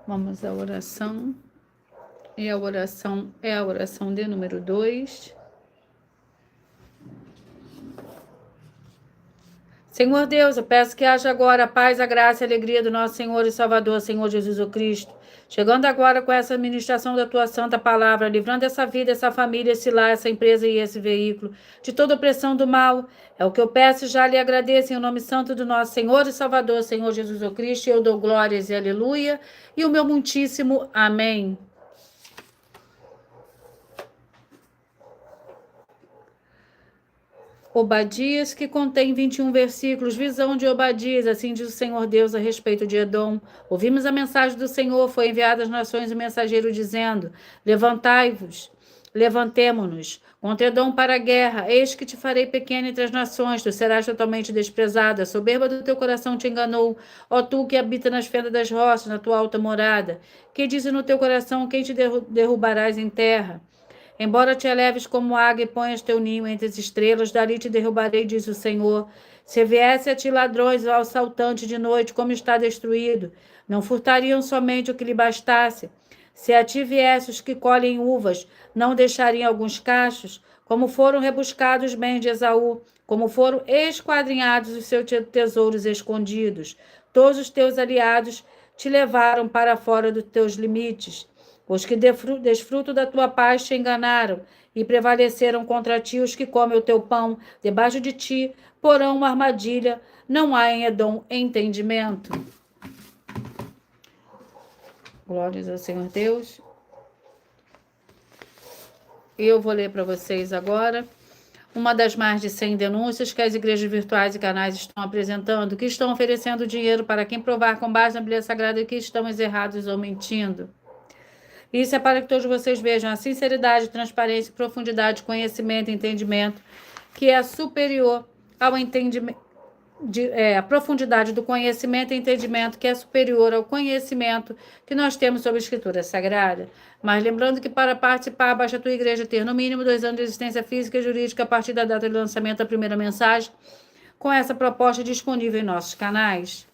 Vamos à oração. E a oração é a oração de número 2. Senhor Deus, eu peço que haja agora a paz, a graça e a alegria do nosso Senhor e Salvador, Senhor Jesus o Cristo. Chegando agora com essa administração da tua santa palavra, livrando essa vida, essa família, esse lar, essa empresa e esse veículo de toda opressão do mal. É o que eu peço e já lhe agradeço em nome santo do nosso Senhor e Salvador, Senhor Jesus o Cristo. Eu dou glórias e aleluia. E o meu muitíssimo amém. Obadias, que contém 21 versículos, visão de Obadias, assim diz o Senhor Deus a respeito de Edom. Ouvimos a mensagem do Senhor, foi enviada às nações o mensageiro dizendo: levantai-vos, levantemo-nos contra Edom para a guerra, eis que te farei pequeno entre as nações, tu serás totalmente desprezado, a soberba do teu coração te enganou, ó tu que habita nas fendas das rochas, na tua alta morada, que disse no teu coração, quem te derrubarás em terra? Embora te eleves como águia e ponhas teu ninho entre as estrelas, dali te derrubarei, diz o Senhor. Se viesse a ti ladrões ao assaltante de noite, como está destruído, não furtariam somente o que lhe bastasse. Se a ti viesse os que colhem uvas, não deixariam alguns cachos, como foram rebuscados os bens de Esaú, como foram esquadrinhados os seus tesouros escondidos. Todos os teus aliados te levaram para fora dos teus limites. Os que desfrutam da tua paz te enganaram e prevaleceram contra ti os que comem o teu pão. Debaixo de ti porão uma armadilha. Não há em Edom entendimento. Glórias ao Senhor Deus. Eu vou ler para vocês agora uma das mais de 100 denúncias que as igrejas virtuais e canais estão apresentando, que estão oferecendo dinheiro para quem provar com base na Bíblia Sagrada que estamos errados ou mentindo. Isso é para que todos vocês vejam a sinceridade, transparência, profundidade, conhecimento e entendimento, que é superior ao entendimento, a profundidade do conhecimento e entendimento, que é superior ao conhecimento que nós temos sobre a Escritura Sagrada. Mas lembrando que para participar, basta a tua igreja ter no mínimo 2 anos de existência física e jurídica a partir da data de lançamento da primeira mensagem, com essa proposta disponível em nossos canais.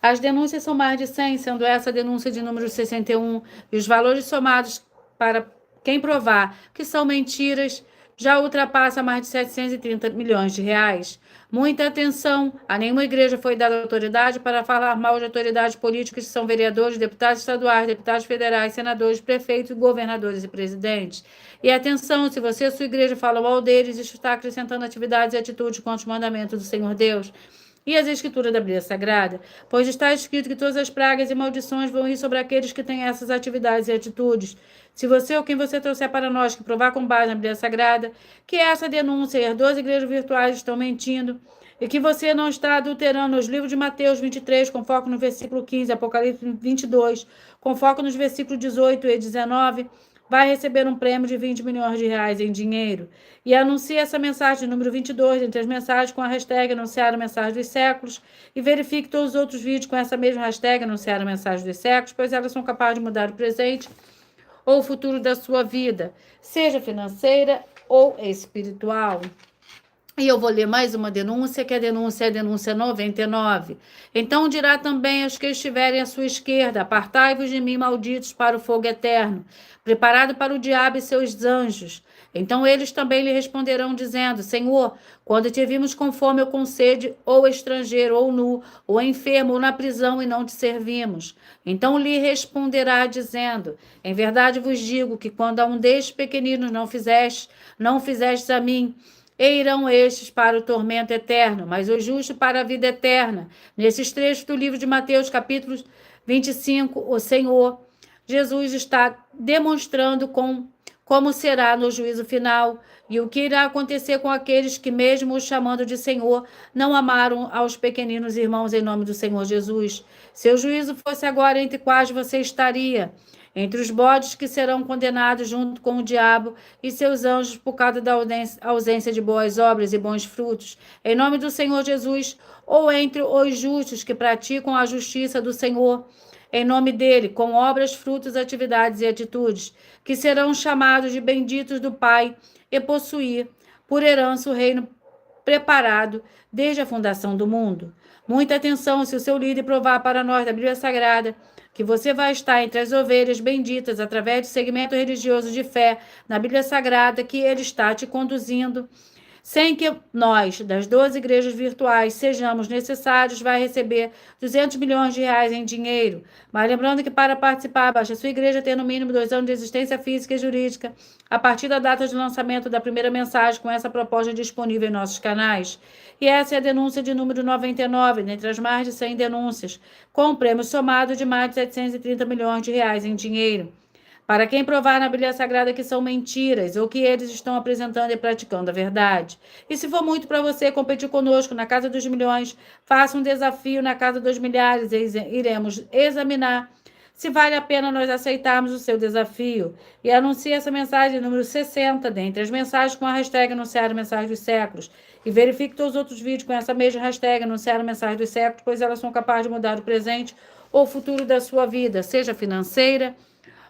As denúncias são mais de 100, sendo essa a denúncia de número 61, e os valores somados para quem provar que são mentiras já ultrapassa mais de 730 milhões de reais. Muita atenção, a nenhuma igreja foi dada autoridade para falar mal de autoridades políticas que são vereadores, deputados estaduais, deputados federais, senadores, prefeitos, governadores e presidentes. E atenção, se você e sua igreja falam mal deles, isso está acrescentando atividades e atitudes contra os mandamentos do Senhor Deus e as escrituras da Bíblia Sagrada, pois está escrito que todas as pragas e maldições vão ir sobre aqueles que têm essas atividades e atitudes. Se você ou quem você trouxer para nós que provar com base na Bíblia Sagrada que essa denúncia e as 12 igrejas virtuais estão mentindo e que você não está adulterando os livros de Mateus 23, com foco no versículo 15, Apocalipse 22, com foco nos versículos 18 e 19, vai receber um prêmio de 20 milhões de reais em dinheiro. E anuncie essa mensagem número 22 entre as mensagens com a hashtag anunciar a mensagem dos séculos e verifique todos os outros vídeos com essa mesma hashtag anunciar a mensagem dos séculos, pois elas são capazes de mudar o presente ou o futuro da sua vida, seja financeira ou espiritual. E eu vou ler mais uma denúncia, que a denúncia 99. Então dirá também aos que estiverem à sua esquerda: apartai-vos de mim, malditos, para o fogo eterno, preparado para o diabo e seus anjos. Então eles também lhe responderão, dizendo: Senhor, quando te vimos com fome ou com sede, ou estrangeiro, ou nu, ou enfermo, ou na prisão, e não te servimos? Então lhe responderá, dizendo: em verdade vos digo que quando a um destes pequeninos não fizestes a mim, e irão estes para o tormento eterno, mas os justos para a vida eterna. Nesses trechos do livro de Mateus, capítulo 25, o Senhor Jesus está demonstrando como será no juízo final e o que irá acontecer com aqueles que, mesmo o chamando de Senhor, não amaram aos pequeninos irmãos em nome do Senhor Jesus. Se o juízo fosse agora, entre quais você estaria? entre os bodes que serão condenados junto com o diabo e seus anjos por causa da ausência de boas obras e bons frutos, em nome do Senhor Jesus, ou entre os justos que praticam a justiça do Senhor, em nome dele, com obras, frutos, atividades e atitudes, que serão chamados de benditos do Pai e possuir por herança o reino preparado desde a fundação do mundo. Muita atenção se o seu líder provar para nós da Bíblia Sagrada que você vai estar entre as ovelhas benditas através do segmento religioso de fé na Bíblia Sagrada que ele está te conduzindo, sem que nós, das 12 igrejas virtuais, sejamos necessários, vai receber 200 milhões de reais em dinheiro. Mas lembrando que para participar, basta a sua igreja ter no mínimo 2 anos de existência física e jurídica, a partir da data de lançamento da primeira mensagem com essa proposta disponível em nossos canais. E essa é a denúncia de número 99, dentre as mais de 100 denúncias, com um prêmio somado de mais de 730 milhões de reais em dinheiro. Para quem provar na Bíblia Sagrada que são mentiras ou que eles estão apresentando e praticando a verdade. E se for muito para você competir conosco na Casa dos Milhões, faça um desafio na Casa dos Milhares e iremos examinar se vale a pena nós aceitarmos o seu desafio. E anuncie essa mensagem número 60, dentre as mensagens com a hashtag Anunciar a Mensagem dos Séculos. E verifique todos os outros vídeos com essa mesma hashtag Anunciar a Mensagem dos Séculos, pois elas são capazes de mudar o presente ou o futuro da sua vida, seja financeira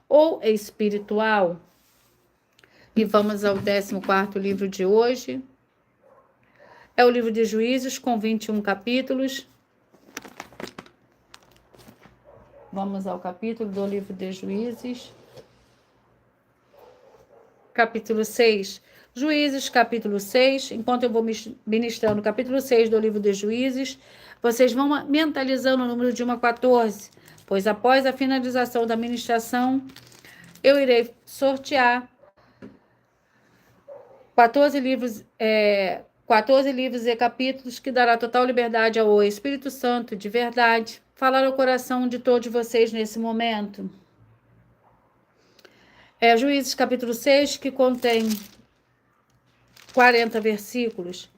ou espiritual. E vamos ao 14º livro de hoje. É o livro de Juízes, com 21 capítulos. Vamos ao capítulo do livro de Juízes. Capítulo 6. Juízes, capítulo 6. Enquanto eu vou ministrando o capítulo 6 do livro de Juízes, vocês vão mentalizando o número de 1 a 14, pois após a finalização da ministração, eu irei sortear 14 livros e capítulos que dará total liberdade ao Espírito Santo de verdade falar ao coração de todos vocês nesse momento. Juízes capítulo 6, que contém 40 versículos.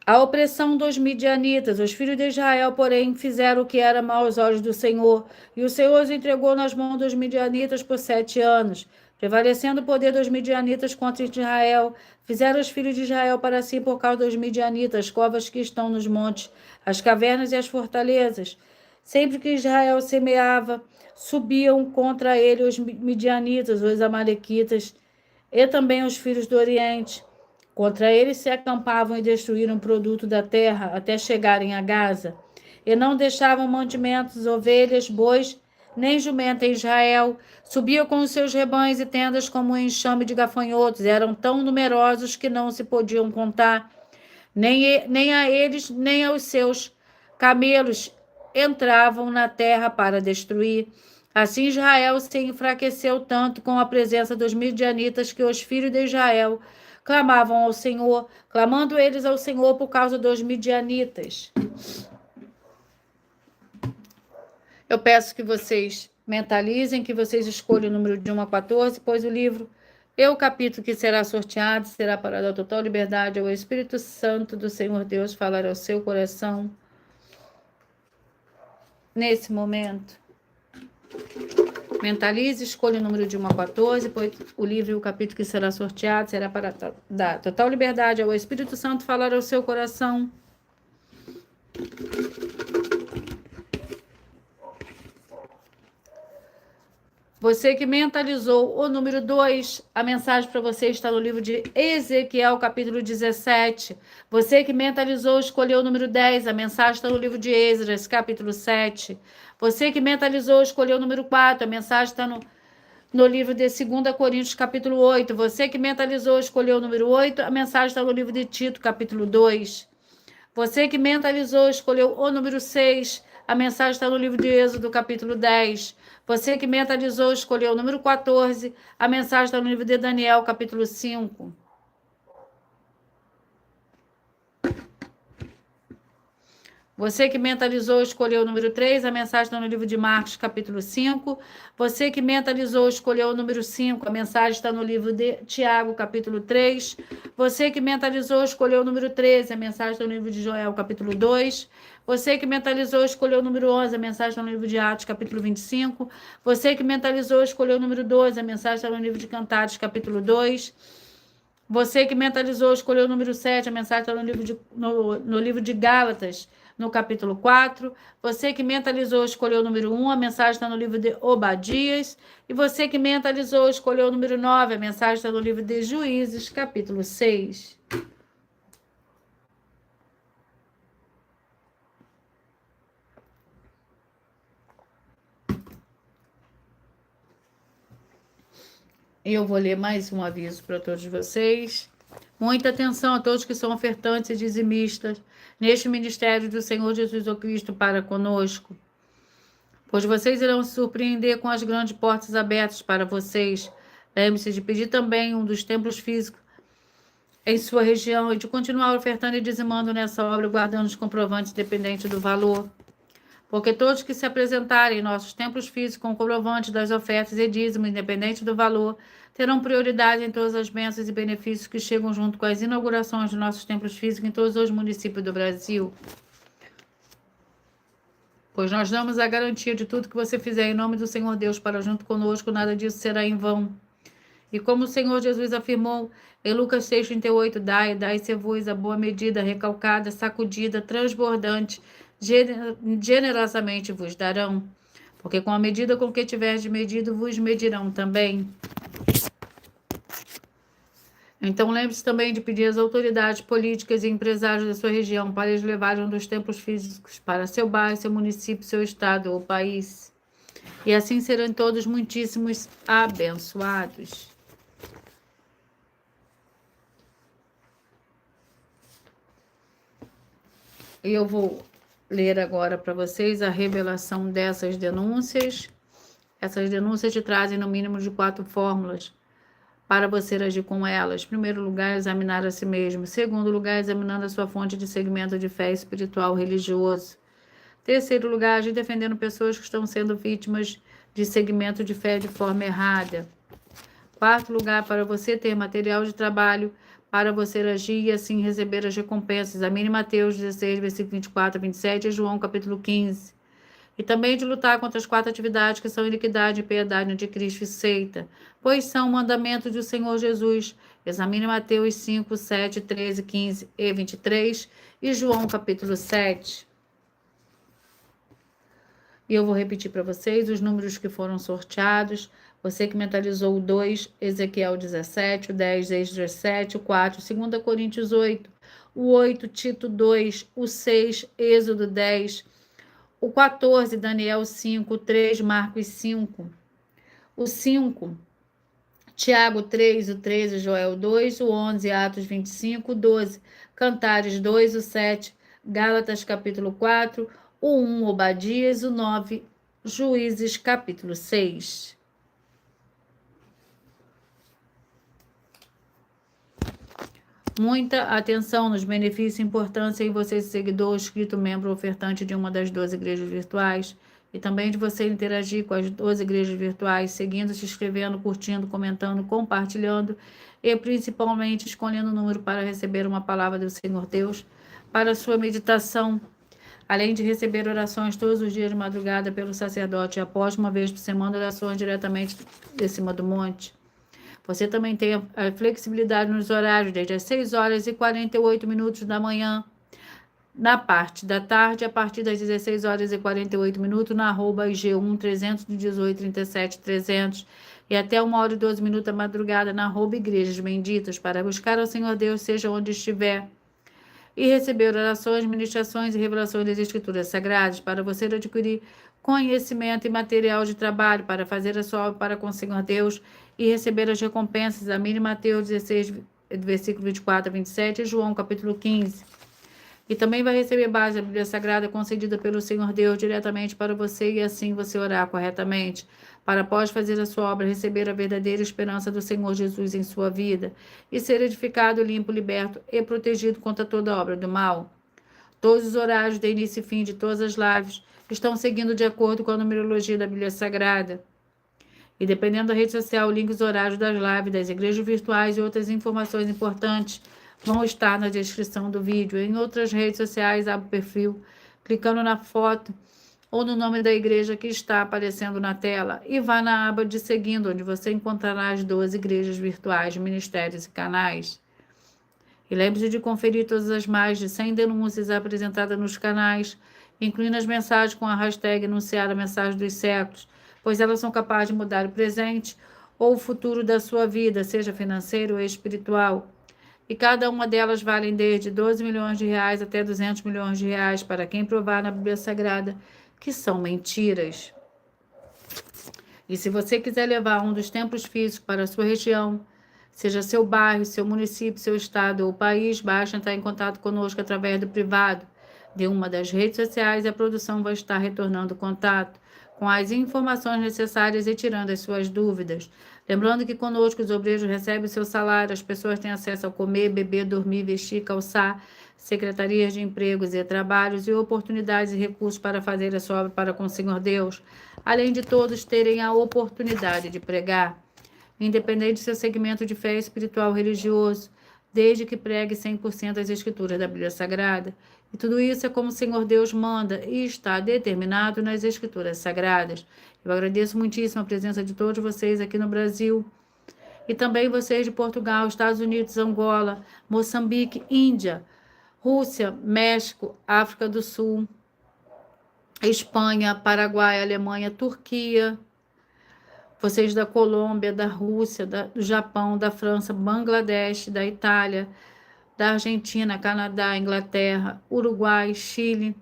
A opressão dos midianitas, os filhos de Israel, porém, fizeram o que era mau aos olhos do Senhor, e o Senhor os entregou nas mãos dos midianitas por 7 anos. Prevalecendo o poder dos midianitas contra Israel, fizeram os filhos de Israel para si por causa dos midianitas, covas que estão nos montes, as cavernas e as fortalezas. Sempre que Israel semeava, subiam contra ele os midianitas, os amalequitas, e também os filhos do Oriente. Contra eles se acampavam e destruíram o produto da terra até chegarem a Gaza. E não deixavam mantimentos, ovelhas, bois, nem jumenta em Israel. Subiam com os seus rebanhos e tendas como um enxame de gafanhotos. Eram tão numerosos que não se podiam contar. Nem a eles, nem aos seus camelos entravam na terra para destruir. Assim Israel se enfraqueceu tanto com a presença dos midianitas que os filhos de Israel clamavam ao Senhor, clamando eles ao Senhor por causa dos midianitas. Eu peço que vocês mentalizem, que vocês escolham o número de 1 a 14, pois o livro e o capítulo que será sorteado será para dar total liberdade ao Espírito Santo do Senhor Deus falar ao seu coração nesse momento. Mentalize, escolha o número de 1 a 14, pois o livro e o capítulo que será sorteado será para dar total liberdade ao Espírito Santo falar ao seu coração. Você que mentalizou o número 2, a mensagem para você está no livro de Ezequiel, capítulo 17. Você que mentalizou, escolheu o número 10, a mensagem está no livro de Esdras, capítulo 7. Você que mentalizou, escolheu o número 4, a mensagem está no livro de 2 Coríntios, capítulo 8. Você que mentalizou, escolheu o número 8, a mensagem está no livro de Tito, capítulo 2. Você que mentalizou, escolheu o número 6, a mensagem está no livro de Êxodo, capítulo 10. Você que mentalizou, escolheu o número 14, a mensagem está no livro de Daniel, capítulo 5. Você que mentalizou, escolheu o número 3, a mensagem está no livro de Marcos, capítulo 5. Você que mentalizou, escolheu o número 5, a mensagem está no livro de Tiago, capítulo 3. Você que mentalizou, escolheu o número 13, a mensagem está no livro de Joel, capítulo 2. Você que mentalizou, escolheu o número 11, a mensagem está no livro de Atos, capítulo 25. Você que mentalizou, escolheu o número 12, a mensagem está no livro de Cantares, capítulo 2. Você que mentalizou, escolheu o número 7, a mensagem está no livro de Gálatas, no capítulo 4. Você que mentalizou, escolheu o número 1, a mensagem está no livro de Obadias. E você que mentalizou, escolheu o número 9, a mensagem está no livro de Juízes, capítulo 6. Eu vou ler mais um aviso para todos vocês. Muita atenção a todos que são ofertantes e dizimistas neste ministério do Senhor Jesus o Cristo para conosco, pois vocês irão se surpreender com as grandes portas abertas para vocês. Lembre-se de pedir também um dos templos físicos em sua região e de continuar ofertando e dizimando nessa obra, guardando os comprovantes independente do valor. Porque todos que se apresentarem em nossos templos físicos com comprovantes das ofertas e dízimo, independente do valor, terão prioridade em todas as bênçãos e benefícios que chegam junto com as inaugurações de nossos templos físicos em todos os municípios do Brasil. Pois nós damos a garantia de tudo que você fizer em nome do Senhor Deus para junto conosco, nada disso será em vão. E como o Senhor Jesus afirmou em Lucas 6,38, dai-se-vos a boa medida, recalcada, sacudida, transbordante, generosamente vos darão, porque com a medida com que tiverdes medido, vos medirão também. Então lembre-se também de pedir às autoridades políticas e empresários da sua região para eles levarem um dos templos físicos para seu bairro, seu município, seu estado ou país. E assim serão todos muitíssimos abençoados. E eu vou ler agora para vocês a revelação dessas denúncias. Essas denúncias te trazem no mínimo de 4 fórmulas para você agir com elas. Em primeiro lugar, examinar a si mesmo. Em segundo lugar, examinando a sua fonte de segmento de fé espiritual religioso. Em terceiro lugar, agir defendendo pessoas que estão sendo vítimas de segmento de fé de forma errada. Quarto lugar, para você ter material de trabalho para você agir e assim receber as recompensas. Examine Mateus 16, versículo 24 a 27 e João capítulo 15. E também de lutar contra as 4 atividades que são iniquidade, piedade, anticristo e seita, pois são mandamentos do Senhor Jesus. Examine Mateus 5, 7, 13, 15 e 23 e João capítulo 7. E eu vou repetir para vocês os números que foram sorteados. Você que mentalizou o 2, Ezequiel 17, o 10, Esdras 7, o 4, 2 Coríntios 8, o 8, Tito 2, o 6, Êxodo 10, o 14, Daniel 5, o 3, Marcos 5, o 5, Tiago 3, o 13, Joel 2, o 11, Atos 25, o 12, Cantares 2, o 7, Gálatas capítulo 4, o 1, Obadias, o 9, Juízes capítulo 6. Muita atenção nos benefícios e importância em você, seguidor, inscrito, membro ofertante de uma das 12 igrejas virtuais, e também de você interagir com as 12 igrejas virtuais, seguindo, se inscrevendo, curtindo, comentando, compartilhando e principalmente escolhendo o número para receber uma palavra do Senhor Deus para a sua meditação, além de receber orações todos os dias de madrugada pelo sacerdote e após uma vez por semana orações diretamente de cima do monte. Você também tem a flexibilidade nos horários, desde as 6 horas e 48 minutos da manhã, na parte da tarde, a partir das 16 horas e 48 minutos, na @IG1 318 37 300, e até 1 hora e 12 minutos da madrugada, na @Igrejas Benditas, para buscar ao Senhor Deus, seja onde estiver, e receber orações, ministrações e revelações das Escrituras Sagradas, para você adquirir conhecimento e material de trabalho, para fazer a sua obra para com o Senhor Deus e receber as recompensas. Examine Mateus 16, versículo 24 a 27 e João capítulo 15. E também vai receber base da Bíblia Sagrada concedida pelo Senhor Deus diretamente para você e assim você orar corretamente, para após fazer a sua obra receber a verdadeira esperança do Senhor Jesus em sua vida e ser edificado, limpo, liberto e protegido contra toda obra do mal. Todos os horários de início e fim de todas as lives estão seguindo de acordo com a numerologia da Bíblia Sagrada. E dependendo da rede social, o link dos horários das lives, das igrejas virtuais e outras informações importantes vão estar na descrição do vídeo. Em outras redes sociais, abre o perfil, clicando na foto ou no nome da igreja que está aparecendo na tela e vá na aba de seguindo, onde você encontrará as 12 igrejas virtuais, ministérios e canais. E lembre-se de conferir todas as mais de 100 denúncias apresentadas nos canais, incluindo as mensagens com a hashtag Anunciar a Mensagem dos Séculos, pois elas são capazes de mudar o presente ou o futuro da sua vida, seja financeiro ou espiritual. E cada uma delas vale desde 12 milhões de reais até 200 milhões de reais para quem provar na Bíblia Sagrada que são mentiras. E se você quiser levar um dos templos físicos para a sua região, seja seu bairro, seu município, seu estado ou país, basta entrar em contato conosco através do privado de uma das redes sociais e a produção vai estar retornando o contato com as informações necessárias e tirando as suas dúvidas. Lembrando que conosco os obreiros recebem o seu salário, as pessoas têm acesso a comer, beber, dormir, vestir, calçar, secretarias de empregos e trabalhos e oportunidades e recursos para fazer a sua obra para com o Senhor Deus, além de todos terem a oportunidade de pregar. Independente do seu segmento de fé espiritual ou religioso, desde que pregue 100% as escrituras da Bíblia Sagrada. E tudo isso é como o Senhor Deus manda e está determinado nas escrituras sagradas. Eu agradeço muitíssimo a presença de todos vocês aqui no Brasil e também vocês de Portugal, Estados Unidos, Angola, Moçambique, Índia, Rússia, México, África do Sul, Espanha, Paraguai, Alemanha, Turquia, vocês da Colômbia, da Rússia, do Japão, da França, Bangladesh, da Itália, da Argentina, Canadá, Inglaterra, Uruguai, Chile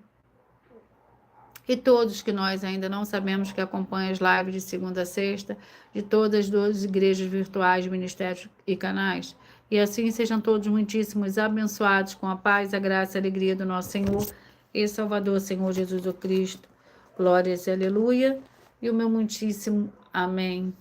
e todos que nós ainda não sabemos que acompanham as lives de segunda a sexta, de todas as 12 igrejas virtuais, ministérios e canais. E assim sejam todos muitíssimos abençoados com a paz, a graça e a alegria do nosso Senhor e Salvador, Senhor Jesus Cristo. Glórias e aleluia. E o meu muitíssimo amém.